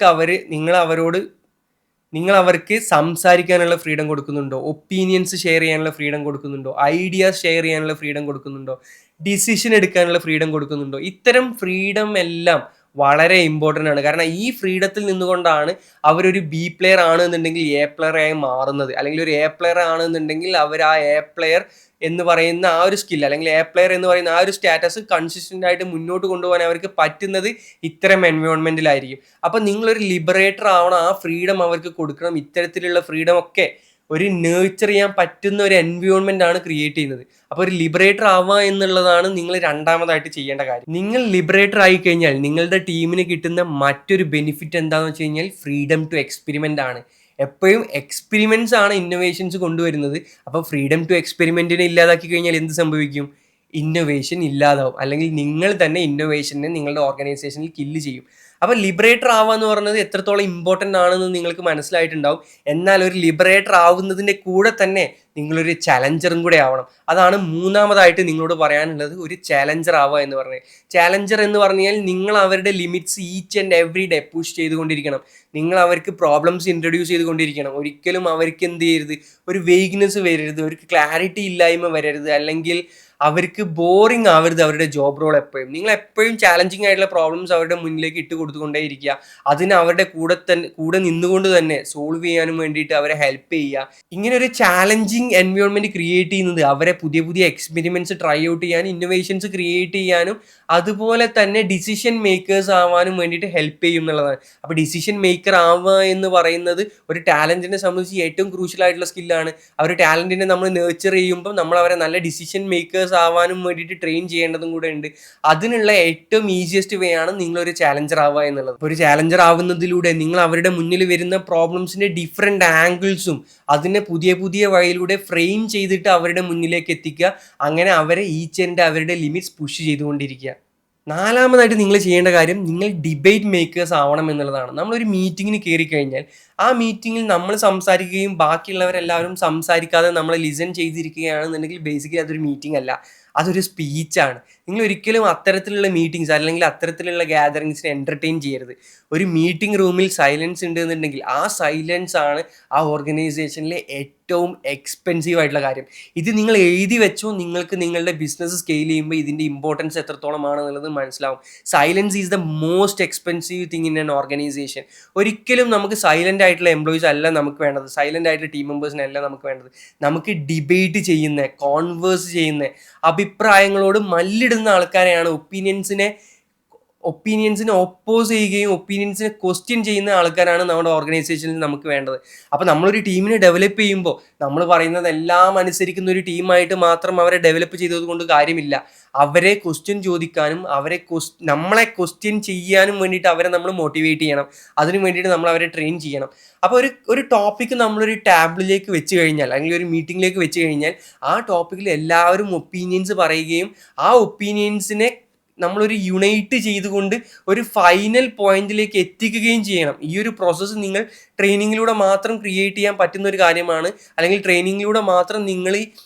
അവർക്ക് സംസാരിക്കാനുള്ള ഫ്രീഡം കൊടുക്കുന്നുണ്ടോ, ഒപ്പീനിയൻസ് ഷെയർ ചെയ്യാനുള്ള ഫ്രീഡം കൊടുക്കുന്നുണ്ടോ, ഐഡിയാസ് ഷെയർ ചെയ്യാനുള്ള ഫ്രീഡം കൊടുക്കുന്നുണ്ടോ, ഡിസിഷൻ എടുക്കാനുള്ള ഫ്രീഡം കൊടുക്കുന്നുണ്ടോ. ഇത്തരം ഫ്രീഡം എല്ലാം വളരെ ഇമ്പോർട്ടൻ്റ് ആണ്. കാരണം ഈ ഫ്രീഡത്തിൽ നിന്നുകൊണ്ടാണ് അവരൊരു ബി പ്ലെയർ ആണ് എന്നുണ്ടെങ്കിൽ എ പ്ലെയർ ആയി മാറുന്നത്, അല്ലെങ്കിൽ ഒരു എ പ്ലെയർ ആണ് എന്നുണ്ടെങ്കിൽ അവർ ആ എ പ്ലെയർ എന്ന് പറയുന്ന ആ ഒരു സ്കിൽ, അല്ലെങ്കിൽ എ പ്ലെയർ എന്ന് പറയുന്ന ആ ഒരു സ്റ്റാറ്റസ് കൺസിസ്റ്റൻ്റ് ആയിട്ട് മുന്നോട്ട് കൊണ്ടുപോകാൻ അവർക്ക് പറ്റുന്നത് ഇത്തരം എൻവയോൺമെൻറ്റിലായിരിക്കും. അപ്പം നിങ്ങളൊരു ലിബറേറ്റർ ആവണം, ആ ഫ്രീഡം അവർക്ക് കൊടുക്കണം. ഇത്തരത്തിലുള്ള ഫ്രീഡം ഒക്കെ ഒരു നേർച്ചർ ചെയ്യാൻ പറ്റുന്ന ഒരു എൻവയോൺമെൻ്റ് ആണ് ക്രിയേറ്റ് ചെയ്യുന്നത്. അപ്പോൾ ഒരു ലിബറേറ്റർ ആവുക എന്നുള്ളതാണ് നിങ്ങൾ രണ്ടാമതായിട്ട് ചെയ്യേണ്ട കാര്യം. നിങ്ങൾ ലിബറേറ്റർ ആയി കഴിഞ്ഞാൽ നിങ്ങളുടെ ടീമിന് കിട്ടുന്ന മറ്റൊരു ബെനിഫിറ്റ് എന്താണെന്ന് വെച്ച് കഴിഞ്ഞാൽ ഫ്രീഡം ടു എക്സ്പെരിമെൻ്റ് ആണ്. എപ്പോഴും എക്സ്പെരിമെൻറ്റ്സ് ആണ് ഇന്നോവേഷൻസ് കൊണ്ടുവരുന്നത്. അപ്പോൾ ഫ്രീഡം ടു എക്സ്പെരിമെൻറ്റിനെ ഇല്ലാതാക്കി കഴിഞ്ഞാൽ എന്ത് സംഭവിക്കും? ഇന്നോവേഷൻ ഇല്ലാതാവും, അല്ലെങ്കിൽ നിങ്ങൾ തന്നെ ഇന്നോവേഷനെ നിങ്ങളുടെ ഓർഗനൈസേഷനിൽ കില്ല് ചെയ്യും. അപ്പോൾ ലിബറേറ്റർ ആവുക എന്ന് പറയുന്നത് എത്രത്തോളം ഇമ്പോർട്ടൻ്റ് ആണെന്ന് നിങ്ങൾക്ക് മനസ്സിലായിട്ടുണ്ടാവും. എന്നാൽ ഒരു ലിബറേറ്റർ ആവുന്നതിൻ്റെ കൂടെ തന്നെ നിങ്ങളൊരു ചലഞ്ചറും കൂടെ ആവണം. അതാണ് മൂന്നാമതായിട്ട് നിങ്ങളോട് പറയാനുള്ളത്, ഒരു ചലഞ്ചർ ആവുക എന്ന് പറഞ്ഞാൽ. ചലഞ്ചർ എന്ന് പറഞ്ഞാൽ നിങ്ങൾ അവരുടെ limits each and every day push ചെയ്തുകൊണ്ടിരിക്കണം. നിങ്ങൾ അവർക്ക് പ്രോബ്ലംസ് ഇൻട്രൊഡ്യൂസ് ചെയ്തുകൊണ്ടിരിക്കണം. ഒരിക്കലും അവർക്ക് എന്ത് ചെയ്യരുത്, ഒരു വെയ്ഗ്നെസ് വരരുത്, ഒരു ക്ലാരിറ്റി ഇല്ലായ്മ വരരുത്, അല്ലെങ്കിൽ അവർക്ക് ബോറിംഗ് ആവരുത് അവരുടെ ജോബ് റോൾ എപ്പോഴും. നിങ്ങൾ എപ്പോഴും ചാലഞ്ചിങ് ആയിട്ടുള്ള പ്രോബ്ലംസ് അവരുടെ മുന്നിലേക്ക് ഇട്ട് കൊടുത്തുകൊണ്ടേ ഇരിക്കുക. അതിന് അവരുടെ കൂടെ നിന്നുകൊണ്ട് തന്നെ സോൾവ് ചെയ്യാനും വേണ്ടിയിട്ട് അവരെ ഹെൽപ്പ് ചെയ്യുക. ഇങ്ങനെ ഒരു ചാലഞ്ചിങ് എൻവയോൺമെൻറ്റ് ക്രിയേറ്റ് ചെയ്യുന്നത് അവരെ പുതിയ പുതിയ എക്സ്പെരിമെൻറ്റ്സ് ട്രൈ ഔട്ട് ചെയ്യാനും ഇന്നോവേഷൻസ് ക്രിയേറ്റ് ചെയ്യാനും അതുപോലെ തന്നെ ഡിസിഷൻ മേക്കേഴ്സ് ആവാനും വേണ്ടിയിട്ട് ഹെൽപ്പ് ചെയ്യും എന്നുള്ളതാണ്. അപ്പോൾ ഡിസിഷൻ മേക്കർ ആവുക എന്ന് പറയുന്നത് ഒരു ടാലൻറ്റിനെ സംബന്ധിച്ച് ഏറ്റവും ക്രൂഷ്യൽ ആയിട്ടുള്ള സ്കില്ലാണ്. ആ ഒരു ടാലൻറ്റിനെ നമ്മൾ നേർച്ചർ ചെയ്യുമ്പോൾ നമ്മൾ അവരെ നല്ല ഡിസിഷൻ മേക്കേഴ്സ് ആവാനും വേണ്ടിയിട്ട് ട്രെയിൻ ചെയ്യേണ്ടതും കൂടെ ഉണ്ട്. അതിനുള്ള ഏറ്റവും ഈസിയസ്റ്റ് വേ ആണ് നിങ്ങളൊരു ചാലഞ്ചർ ആവുക എന്നുള്ളത്. ഒരു ചാലഞ്ചർ ആവുന്നതിലൂടെ നിങ്ങൾ അവരുടെ മുന്നിൽ വരുന്ന പ്രോബ്ലംസിൻ്റെ ഡിഫറെൻറ്റ് ആംഗിൾസും അതിനെ പുതിയ പുതിയ വഴിയിലൂടെ ഫ്രെയിം ചെയ്തിട്ട് അവരുടെ മുന്നിലേക്ക് എത്തിക്കുക. അങ്ങനെ അവരെ ഈച്ച് ആൻഡ് അവരുടെ ലിമിറ്റ്സ് പുഷ് ചെയ്തുകൊണ്ടിരിക്കുക. നാലാമതായിട്ട് നിങ്ങൾ ചെയ്യേണ്ട കാര്യം, നിങ്ങൾ ഡിബേറ്റ് മേക്കേഴ്സ് ആവണം എന്നുള്ളതാണ്. നമ്മളൊരു മീറ്റിങ്ങിന് കയറി കഴിഞ്ഞാൽ ആ മീറ്റിങ്ങിൽ നമ്മൾ സംസാരിക്കുകയും ബാക്കിയുള്ളവരെല്ലാവരും സംസാരിക്കാതെ നമ്മൾ ലിസൺ ചെയ്തിരിക്കുകയാണെന്നുണ്ടെങ്കിൽ ബേസിക്കലി അതൊരു മീറ്റിംഗ് അല്ല, അതൊരു സ്പീച്ചാണ്. നിങ്ങൾ ഒരിക്കലും അത്തരത്തിലുള്ള മീറ്റിങ്സ് അല്ലെങ്കിൽ അത്തരത്തിലുള്ള ഗ്യാതറിങ്സിനെ എൻ്റർടൈൻ ചെയ്യരുത്. ഒരു മീറ്റിംഗ് റൂമിൽ സൈലൻസ് ഉണ്ട് എന്നുണ്ടെങ്കിൽ ആ സൈലൻസ് ആണ് ആ ഓർഗനൈസേഷനിലെ ഏറ്റവും എക്സ്പെൻസീവ് ആയിട്ടുള്ള കാര്യം. ഇത് നിങ്ങൾ എഴുതി വെച്ചോ, നിങ്ങൾക്ക് നിങ്ങളുടെ ബിസിനസ് സ്കെയിൽ ചെയ്യുമ്പോൾ ഇതിൻ്റെ ഇമ്പോർട്ടൻസ് എത്രത്തോളമാണെന്നുള്ളത് മനസ്സിലാവും. Silence is the most expensive thing in an organisation. ഒരിക്കലും നമുക്ക് സൈലൻ്റ് ആയിട്ടുള്ള എംപ്ലോയീസ് അല്ല നമുക്ക് വേണ്ടത്, സൈലൻ്റ് ആയിട്ടുള്ള ടീം മെമ്പേഴ്സിനല്ല നമുക്ക് വേണ്ടത്. നമുക്ക് ഡിബേറ്റ് ചെയ്യുന്ന, കോൺവേഴ്സ് ചെയ്യുന്ന, അഭിപ്രായങ്ങളോട് മല്ലിടുന്ന ആൾക്കാരെയാണ്, ഒപ്പീനിയൻസിനെ ഒപ്പോസ് ചെയ്യുകയും ഒപ്പീനിയൻസിനെ ക്വസ്റ്റ്യൻ ചെയ്യുന്ന ആൾക്കാരാണ് നമ്മുടെ ഓർഗനൈസേഷനിൽ നമുക്ക് വേണ്ടത്. അപ്പോൾ നമ്മളൊരു ടീമിനെ ഡെവലപ്പ് ചെയ്യുമ്പോൾ നമ്മൾ പറയുന്നതെല്ലാം അനുസരിക്കുന്ന ഒരു ടീമായിട്ട് മാത്രം അവരെ ഡെവലപ്പ് ചെയ്തത് കൊണ്ട് കാര്യമില്ല. അവരെ ക്വസ്റ്റ്യൻ ചോദിക്കാനും നമ്മളെ ക്വസ്റ്റ്യൻ ചെയ്യാനും വേണ്ടിയിട്ട് അവരെ നമ്മൾ മോട്ടിവേറ്റ് ചെയ്യണം. അതിന് വേണ്ടിയിട്ട് നമ്മൾ അവരെ ട്രെയിൻ ചെയ്യണം. അപ്പോൾ ഒരു ടോപ്പിക്ക് നമ്മളൊരു ടാബിളിലേക്ക് വെച്ച് കഴിഞ്ഞാൽ, അല്ലെങ്കിൽ ഒരു മീറ്റിങ്ങിലേക്ക് വെച്ച് കഴിഞ്ഞാൽ ആ ടോപ്പിക്കിൽ എല്ലാവരും ഒപ്പീനിയൻസ് പറയുകയും ആ ഒപ്പീനിയൻസിനെ നമ്മളൊരു യുണൈറ്റ് ചെയ്തുകൊണ്ട് ഒരു ഫൈനൽ പോയിന്റിലേക്ക് എത്തിക്കുകയും ചെയ്യണം. ഈ ഒരു പ്രോസസ്സ് നിങ്ങൾ ട്രെയിനിങ്ങിലൂടെ മാത്രം ക്രിയേറ്റ് ചെയ്യാൻ പറ്റുന്ന ഒരു കാര്യമാണ്, അല്ലെങ്കിൽ ട്രെയിനിങ്ങിലൂടെ മാത്രം നിങ്ങൾ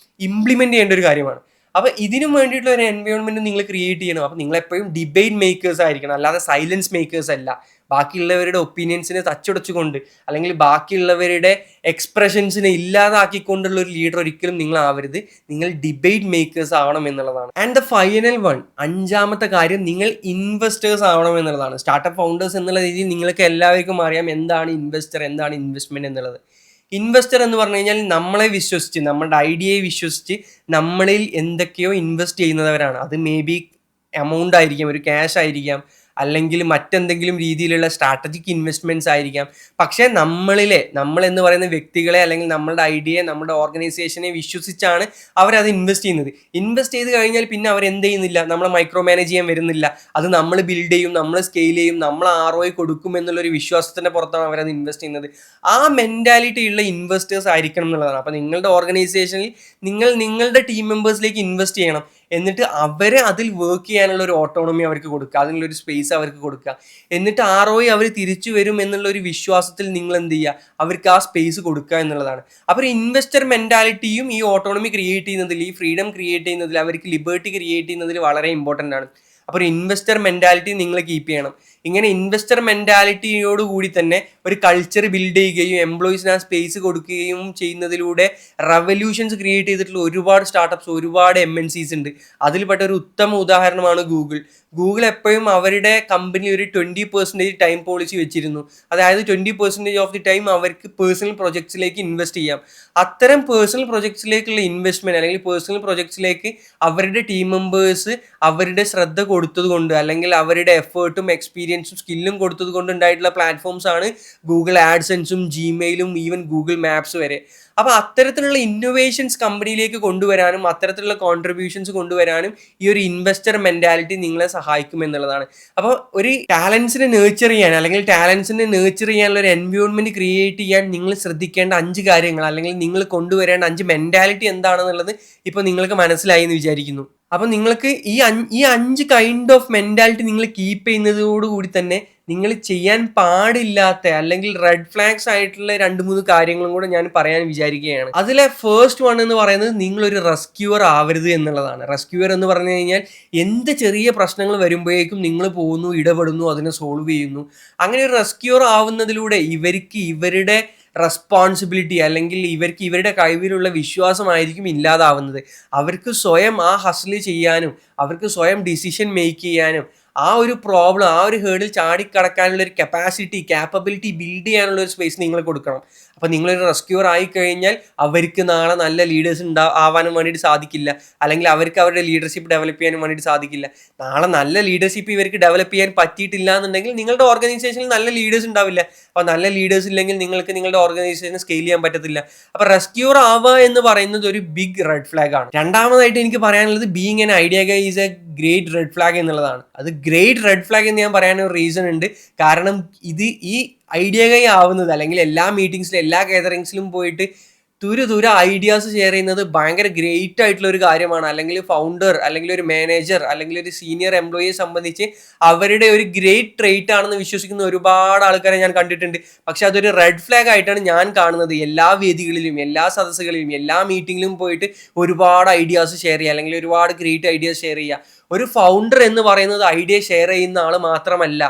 ഇംപ്ലിമെൻറ്റ് ചെയ്യേണ്ട ഒരു കാര്യമാണ്. അപ്പോൾ ഇതിനും വേണ്ടിയിട്ടുള്ള ഒരു എൻവയോൺമെൻറ്റ് നിങ്ങൾ ക്രിയേറ്റ് ചെയ്യണം. അപ്പോൾ നിങ്ങളെപ്പോഴും ഡിബേറ്റ് മേക്കേഴ്സ് ആയിരിക്കണം, അല്ലാതെ സൈലൻസ് മേക്കേഴ്സ് അല്ല. ബാക്കിയുള്ളവരുടെ ഒപ്പീനിയൻസിനെ തച്ചുടച്ചുകൊണ്ട് അല്ലെങ്കിൽ ബാക്കിയുള്ളവരുടെ എക്സ്പ്രഷൻസിനെ ഇല്ലാതാക്കിക്കൊണ്ടുള്ള ഒരു ലീഡർ ഒരിക്കലും നിങ്ങൾ ആവരുത്. നിങ്ങൾ ഡിബേറ്റ് മേക്കേഴ്സ് ആവണം എന്നുള്ളതാണ്. ആൻഡ് ദ ഫൈനൽ വൺ, അഞ്ചാമത്തെ കാര്യം, നിങ്ങൾ ഇൻവെസ്റ്റേഴ്സ് ആവണം എന്നുള്ളതാണ്. സ്റ്റാർട്ടപ്പ് ഫൗണ്ടേഴ്സ് എന്നുള്ള രീതിയിൽ നിങ്ങൾക്ക് എല്ലാവർക്കും അറിയാം എന്താണ് ഇൻവെസ്റ്റർ, എന്താണ് ഇൻവെസ്റ്റ്മെൻറ്റ് എന്നുള്ളത്. ഇൻവെസ്റ്റർ എന്ന് പറഞ്ഞു കഴിഞ്ഞാൽ നമ്മളെ വിശ്വസിച്ച്, നമ്മുടെ ഐഡിയയെ വിശ്വസിച്ച് നമ്മളിൽ എന്തൊക്കെയോ ഇൻവെസ്റ്റ് ചെയ്യുന്നവരാണ്. അത് മേ ബി എമൗണ്ട് ആയിരിക്കാം, ഒരു ക്യാഷ് ആയിരിക്കാം, അല്ലെങ്കിൽ മറ്റെന്തെങ്കിലും രീതിയിലുള്ള സ്ട്രാറ്റജിക് ഇൻവെസ്റ്റ്മെന്റ്സ് ആയിരിക്കാം. പക്ഷേ നമ്മളെന്ന് പറയുന്ന വ്യക്തികളെ അല്ലെങ്കിൽ നമ്മളുടെ ഐഡിയയെ, നമ്മുടെ ഓർഗനൈസേഷനെ വിശ്വസിച്ചാണ് അവരത് ഇൻവെസ്റ്റ് ചെയ്യുന്നത്. ഇൻവെസ്റ്റ് ചെയ്ത് കഴിഞ്ഞാൽ പിന്നെ അവരെന്ത് ചെയ്യുന്നില്ല, നമ്മളെ മൈക്രോ മാനേജ് ചെയ്യാൻ വരുന്നില്ല. അത് നമ്മൾ ബിൽഡ് ചെയ്യും, നമ്മൾ സ്കെയിൽ ചെയ്യും, നമ്മൾ ROI കൊടുക്കും എന്നുള്ളൊരു വിശ്വാസത്തിന്റെ പുറത്താണ് അവരത് ഇൻവെസ്റ്റ് ചെയ്യുന്നത്. ആ മെന്റാലിറ്റി ഉള്ള ഇൻവെസ്റ്റേഴ്സ് ആയിരിക്കണം എന്നുള്ളതാണ്. അപ്പോൾ നിങ്ങളുടെ ഓർഗനൈസേഷനിൽ നിങ്ങളുടെ ടീം മെമ്പേഴ്സിലേക്ക് ഇൻവെസ്റ്റ് ചെയ്യണം. എന്നിട്ട് അവരെ അതിൽ വർക്ക് ചെയ്യാനുള്ള ഒരു ഓട്ടോണമി അവർക്ക് കൊടുക്കുക, അതിനുള്ളൊരു സ്പേസ് അവർക്ക് കൊടുക്കുക. എന്നിട്ട് ROI അവർ തിരിച്ചു വരും എന്നുള്ള ഒരു വിശ്വാസത്തിൽ നിങ്ങൾ എന്ത് ചെയ്യുക, അവർക്ക് ആ സ്പേസ് കൊടുക്കുക എന്നുള്ളതാണ്. അപ്പോൾ ഇൻവെസ്റ്റർ മെന്റാലിറ്റിയും ഈ ഓട്ടോണമി ക്രിയേറ്റ് ചെയ്യുന്നതിൽ, ഈ ഫ്രീഡം ക്രിയേറ്റ് ചെയ്യുന്നതിൽ, അവർക്ക് ലിബർട്ടി ക്രിയേറ്റ് ചെയ്യുന്നതിൽ വളരെ ഇമ്പോർട്ടൻ്റ് ആണ്. അപ്പോൾ ഒരു ഇൻവെസ്റ്റർ മെന്റാലിറ്റി നിങ്ങൾ കീപ്പ് ചെയ്യണം. ഇങ്ങനെ ഇൻവെസ്റ്റർ മെന്റാലിറ്റിയോട് കൂടി തന്നെ ഒരു കൾച്ചർ ബിൽഡ് ചെയ്യുകയും എംപ്ലോയീസിന് ആ സ്പേസ് കൊടുക്കുകയും ചെയ്യുന്നതിലൂടെ റവല്യൂഷൻസ് ക്രിയേറ്റ് ചെയ്തിട്ടുള്ള ഒരുപാട് സ്റ്റാർട്ടപ്സ്, ഒരുപാട് MNCs ഉണ്ട്. അതിൽപ്പെട്ട ഒരു ഉത്തമ ഉദാഹരണമാണ് ഗൂഗിൾ എപ്പോഴും അവരുടെ കമ്പനി ഒരു 20% ടൈം പോളിസി വെച്ചിരുന്നു. അതായത് 20% ഓഫ് ദി ടൈം അവർക്ക് പേഴ്സണൽ പ്രൊജക്ട്സിലേക്ക് ഇൻവെസ്റ്റ് ചെയ്യാം. അത്തരം പേഴ്സണൽ പ്രൊജക്ട്സിലേക്കുള്ള ഇൻവെസ്റ്റ്മെന്റ് അല്ലെങ്കിൽ പേഴ്സണൽ പ്രൊജക്ട്സിലേക്ക് അവരുടെ ടീം മെമ്പേഴ്സ് അവരുടെ ശ്രദ്ധ കൊടുത്തത് കൊണ്ട്, അല്ലെങ്കിൽ അവരുടെ എഫേർട്ടും എക്സ്പീരിയൻസും സ്കില്ലും കൊടുത്തത് കൊണ്ട് ഉണ്ടായിട്ടുള്ള പ്ലാറ്റ്ഫോംസ് ആണ് ഗൂഗിൾ ആഡ്സെൻസും ജിമെയിലും ഈവൻ ഗൂഗിൾ മാപ്സ് വരെ. അപ്പോൾ അത്തരത്തിലുള്ള ഇന്നോവേഷൻസ് കമ്പനിയിലേക്ക് കൊണ്ടുവരാനും അത്തരത്തിലുള്ള കോൺട്രിബ്യൂഷൻസ് കൊണ്ടുവരാനും ഈ ഒരു ഇൻവെസ്റ്റർ മെന്റാലിറ്റി നിങ്ങളെ സഹായിക്കും എന്നുള്ളതാണ്. അപ്പോൾ ഒരു ടാലൻസിനെ നേർച്ചർ ചെയ്യാൻ, അല്ലെങ്കിൽ ടാലൻസിനെ നേർച്ചർ ചെയ്യാനുള്ള ഒരു എൻവയോൺമെന്റ് ക്രിയേറ്റ് ചെയ്യാൻ നിങ്ങൾ ശ്രദ്ധിക്കേണ്ട 5 കാര്യങ്ങൾ, അല്ലെങ്കിൽ നിങ്ങൾ കൊണ്ടുവരേണ്ട 5 മെന്റാലിറ്റി എന്താണെന്നുള്ളത് ഇപ്പോൾ നിങ്ങൾക്ക് മനസ്സിലായി എന്ന് വിചാരിക്കുന്നു. അപ്പം നിങ്ങൾക്ക് ഈ 5 കൈൻഡ് ഓഫ് മെന്റാലിറ്റി നിങ്ങൾ കീപ്പ് ചെയ്യുന്നതോടുകൂടി തന്നെ നിങ്ങൾ ചെയ്യാൻ പാടില്ലാത്ത അല്ലെങ്കിൽ റെഡ് ഫ്ലാഗ്സ് ആയിട്ടുള്ള 2-3 കാര്യങ്ങളും കൂടെ ഞാൻ പറയാൻ വിചാരിക്കുകയാണ്. അതിലെ ഫസ്റ്റ് വൺ എന്ന് പറയുന്നത്, നിങ്ങളൊരു റെസ്ക്യൂവർ ആവരുത് എന്നുള്ളതാണ്. റെസ്ക്യൂവർ എന്ന് പറഞ്ഞു കഴിഞ്ഞാൽ എന്ത് ചെറിയ പ്രശ്നങ്ങൾ വരുമ്പോഴേക്കും നിങ്ങൾ പോകുന്നു, ഇടപെടുന്നു, അതിനെ സോൾവ് ചെയ്യുന്നു. അങ്ങനെ ഒരു റെസ്ക്യൂവർ ആവുന്നതിലൂടെ ഇവർക്ക് ഇവരുടെ റെസ്പോൺസിബിലിറ്റി, അല്ലെങ്കിൽ ഇവർക്ക് ഇവരുടെ കഴിവിലുള്ള വിശ്വാസമായിരിക്കും ഇല്ലാതാവുന്നത്. അവർക്ക് സ്വയം ആ ഹസിൽ ചെയ്യാനും അവർക്ക് സ്വയം ഡിസിഷൻ മേക്ക് ചെയ്യാനും ആ ഒരു പ്രോബ്ലം, ആ ഒരു ഹേർഡിൽ ചാടിക്കടക്കാനുള്ള ഒരു ക്യാപ്പബിലിറ്റി ബിൽഡ് ചെയ്യാനുള്ള ഒരു സ്പേസ് നിങ്ങൾ കൊടുക്കണം. അപ്പോൾ നിങ്ങളൊരു റെസ്ക്യൂർ ആയിക്കഴിഞ്ഞാൽ അവർക്ക് നാളെ നല്ല ലീഡേഴ്സ് ആവാനും വേണ്ടിയിട്ട് സാധിക്കില്ല, അല്ലെങ്കിൽ അവർക്ക് അവരുടെ ലീഡർഷിപ്പ് ഡെവലപ്പ് ചെയ്യാനും വേണ്ടിയിട്ട് സാധിക്കില്ല. നാളെ നല്ല ലീഡർഷിപ്പ് ഇവർക്ക് ഡെവലപ്പ് ചെയ്യാൻ പറ്റിയിട്ടില്ല എന്നുണ്ടെങ്കിൽ നിങ്ങളുടെ ഓർഗനൈസേഷനിൽ നല്ല ലീഡേഴ്സ് ഉണ്ടാവില്ല. അപ്പോൾ നല്ല ലീഡേഴ്സ് ഇല്ലെങ്കിൽ നിങ്ങൾക്ക് നിങ്ങളുടെ ഓർഗനൈസേഷനെ സ്കെയിൽ ചെയ്യാൻ പറ്റത്തില്ല. അപ്പോൾ റെസ്ക്യൂർ ആവുക എന്ന് പറയുന്നത് ഒരു ബിഗ് റെഡ് ഫ്ലാഗ് ആണ്. രണ്ടാമതായിട്ട് എനിക്ക് പറയാനുള്ളത്, being an idea Guy is A great red flag എന്നുള്ളതാണ്. അത് ഗ്രേറ്റ് റെഡ് ഫ്ലാഗ് എന്ന് ഞാൻ പറയാനൊരു റീസൺ ഉണ്ട്. കാരണം ഈ ഐഡിയ ഗൈ ആവുന്നത്, അല്ലെങ്കിൽ എല്ലാ മീറ്റിംഗ്സിലും എല്ലാ ഗാദറിങ്സിലും പോയിട്ട് തുര ഐഡിയാസ് ഷെയർ ചെയ്യുന്നത് ഭയങ്കര ഗ്രേറ്റ് ആയിട്ടുള്ള ഒരു കാര്യമാണ്. അല്ലെങ്കിൽ ഫൗണ്ടർ, അല്ലെങ്കിൽ ഒരു മാനേജർ, അല്ലെങ്കിൽ ഒരു സീനിയർ എംപ്ലോയിയെ സംബന്ധിച്ച് അവരുടെ ഒരു ഗ്രേറ്റ് ട്രേറ്റ് ആണെന്ന് വിശ്വസിക്കുന്ന ഒരുപാട് ആൾക്കാരെ ഞാൻ കണ്ടിട്ടുണ്ട്. പക്ഷെ അതൊരു റെഡ് ഫ്ലാഗ് ആയിട്ടാണ് ഞാൻ കാണുന്നത്. എല്ലാ വേദികളിലും, എല്ലാ സദസ്സുകളിലും, എല്ലാ മീറ്റിങ്ങിലും പോയിട്ട് ഒരുപാട് ഐഡിയാസ് ഷെയർ ചെയ്യുക, അല്ലെങ്കിൽ ഒരുപാട് ഗ്രേറ്റ് ഐഡിയാസ് ഷെയർ ചെയ്യുക. ഒരു ഫൗണ്ടർ എന്ന് പറയുന്നത് ഐഡിയ ഷെയർ ചെയ്യുന്ന ആൾ മാത്രമല്ല,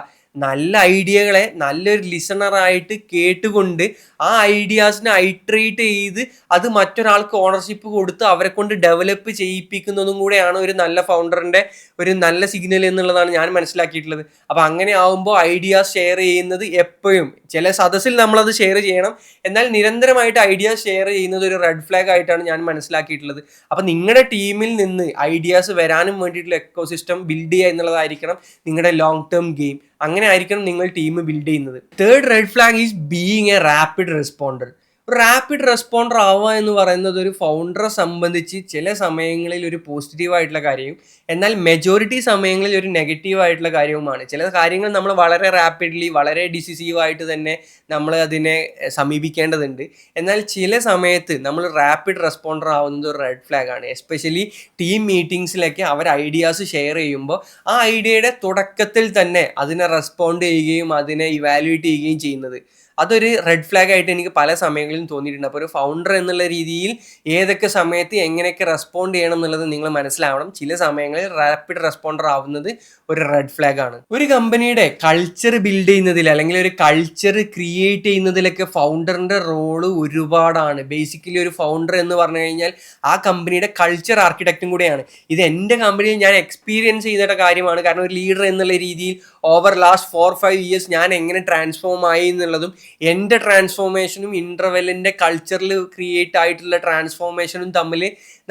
നല്ല ഐഡിയകളെ നല്ലൊരു ലിസണറായിട്ട് കേട്ടുകൊണ്ട് ആ ഐഡിയാസിനെ ഐട്രേറ്റ് ചെയ്ത് അത് മറ്റൊരാൾക്ക് ഓണർഷിപ്പ് കൊടുത്ത് അവരെ കൊണ്ട് ഡെവലപ്പ് ചെയ്യിപ്പിക്കുന്നതും കൂടെയാണ് ഒരു നല്ല ഫൗണ്ടറിൻ്റെ ഒരു നല്ല സിഗ്നൽ എന്നുള്ളതാണ് ഞാൻ മനസ്സിലാക്കിയിട്ടുള്ളത്. അപ്പോൾ അങ്ങനെ ആകുമ്പോൾ ഐഡിയാസ് ഷെയർ ചെയ്യുന്നത് എപ്പോഴും, ചില സദസ്സിൽ നമ്മളത് ഷെയർ ചെയ്യണം, എന്നാൽ നിരന്തരമായിട്ട് ഐഡിയാസ് ഷെയർ ചെയ്യുന്നത് ഒരു റെഡ് ഫ്ലാഗ് ആയിട്ടാണ് ഞാൻ മനസ്സിലാക്കിയിട്ടുള്ളത്. അപ്പോൾ നിങ്ങളുടെ ടീമിൽ നിന്ന് ഐഡിയാസ് വരാനും വേണ്ടിയിട്ടുള്ള എക്കോസിസ്റ്റം ബിൽഡ് ചെയ്യുക എന്നുള്ളതായിരിക്കണം നിങ്ങളുടെ ലോങ് ടേം ഗെയിം. അങ്ങനെ ആയിരിക്കണം നിങ്ങൾ ടീം ബിൽഡ് ചെയ്യുന്നത്. Third red flag is being A rapid responder. ഒരു റാപ്പിഡ് റെസ്പോണ്ടർ ആവുക എന്ന് പറയുന്നത് ഒരു ഫൗണ്ടറെ സംബന്ധിച്ച് ചില സമയങ്ങളിൽ ഒരു പോസിറ്റീവ് ആയിട്ടുള്ള കാര്യവും എന്നാൽ മെജോറിറ്റി സമയങ്ങളിൽ ഒരു നെഗറ്റീവ് ആയിട്ടുള്ള കാര്യവുമാണ്. ചില കാര്യങ്ങൾ നമ്മൾ വളരെ റാപ്പിഡ്ലി, വളരെ ഡിസിസീവായിട്ട് തന്നെ നമ്മൾ അതിനെ സമീപിക്കേണ്ടതുണ്ട്. എന്നാൽ ചില സമയത്ത് നമ്മൾ റാപ്പിഡ് റെസ്പോണ്ടർ ആവുന്നത് ഒരു റെഡ് ഫ്ലാഗ് ആണ്. എസ്പെഷ്യലി ടീം മീറ്റിംഗ്സിലൊക്കെ അവർ ഐഡിയാസ് ഷെയർ ചെയ്യുമ്പോൾ ആ ഐഡിയയുടെ തുടക്കത്തിൽ തന്നെ അതിനെ റെസ്പോണ്ട് ചെയ്യുകയും അതിനെ ഇവാലുവേറ്റ് ചെയ്യുകയും ചെയ്യുന്നത്, അതൊരു റെഡ് ഫ്ലാഗ് ആയിട്ട് എനിക്ക് പല സമയങ്ങളിലും തോന്നിയിട്ടുണ്ട്. അപ്പോൾ ഒരു ഫൗണ്ടർ എന്നുള്ള രീതിയിൽ ഏതൊക്കെ സമയത്ത് എങ്ങനെയൊക്കെ റെസ്പോണ്ട് ചെയ്യണം എന്നുള്ളത് നിങ്ങൾ മനസ്സിലാവണം. ചില സമയങ്ങളിൽ റാപ്പിഡ് റെസ്പോണ്ടർ ആവുന്നത് ഒരു റെഡ് ഫ്ലാഗ് ആണ്. ഒരു കമ്പനിയുടെ കൾച്ചർ ബിൽഡ് ചെയ്യുന്നതിൽ, അല്ലെങ്കിൽ ഒരു കൾച്ചർ ക്രിയേറ്റ് ചെയ്യുന്നതിലൊക്കെ ഫൗണ്ടറിൻ്റെ റോള് ഒരുപാടാണ്. ബേസിക്കലി ഒരു ഫൗണ്ടർ എന്ന് പറഞ്ഞു കഴിഞ്ഞാൽ ആ കമ്പനിയുടെ കൾച്ചർ ആർക്കിടെക്റ്റും കൂടെയാണ്. ഇത് എൻ്റെ കമ്പനിയിൽ ഞാൻ എക്സ്പീരിയൻസ് ചെയ്തിട്ട കാര്യമാണ്. കാരണം ഒരു ലീഡർ എന്നുള്ള രീതിയിൽ ഓവർ ലാസ്റ്റ് 4-5 ഇയേഴ്സ് ഞാൻ എങ്ങനെ ട്രാൻസ്ഫോം ആയി എന്നുള്ളതും എൻ്റെ ട്രാൻസ്ഫോർമേഷനും ഇൻ്റർവെല്ലിൻ്റെ കൾച്ചറിൽ ക്രിയേറ്റ് ആയിട്ടുള്ള ട്രാൻസ്ഫോർമേഷനും തമ്മിൽ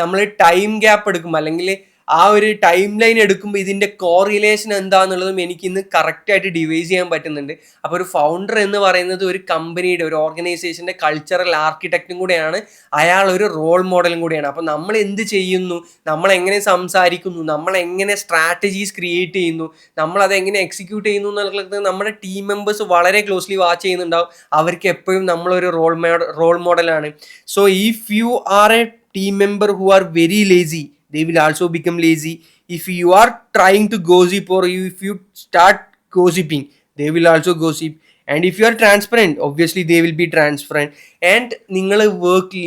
നമ്മൾ ടൈം ഗ്യാപ്പ് എടുക്കും, അല്ലെങ്കിൽ ആ ഒരു ടൈം ലൈൻ എടുക്കുമ്പോൾ ഇതിൻ്റെ കോറിലേഷൻ എന്താണെന്നുള്ളതും എനിക്ക് ഇന്ന് കറക്റ്റായിട്ട് ഡിവൈസ് ചെയ്യാൻ പറ്റുന്നുണ്ട്. അപ്പോൾ ഒരു ഫൗണ്ടർ എന്ന് പറയുന്നത് ഒരു കമ്പനിയുടെ ഒരു ഓർഗനൈസേഷൻ്റെ കൾച്ചറൽ ആർക്കിടെക്റ്റും കൂടെയാണ്, അയാൾ ഒരു റോൾ മോഡലും കൂടിയാണ്. അപ്പോൾ നമ്മൾ എന്ത് ചെയ്യുന്നു, നമ്മൾ എങ്ങനെ സംസാരിക്കുന്നു, നമ്മൾ എങ്ങനെ സ്ട്രാറ്റജീസ് ക്രിയേറ്റ് ചെയ്യുന്നു, നമ്മൾ അതെങ്ങനെ എക്സിക്യൂട്ട് ചെയ്യുന്നു എന്നുള്ളത് നമ്മുടെ ടീം മെമ്പേഴ്സ് വളരെ ക്ലോസ്ലി വാച്ച് ചെയ്യുന്നുണ്ടാവും. അവർക്ക് എപ്പോഴും നമ്മളൊരു റോൾ മോഡലാണ്. So if you are A team member who are very lazy, they will also become lazy. If you are trying to gossip, or if you start gossiping, they will also gossip. And if you are transparent, obviously they will be transparent. And നിങ്ങൾ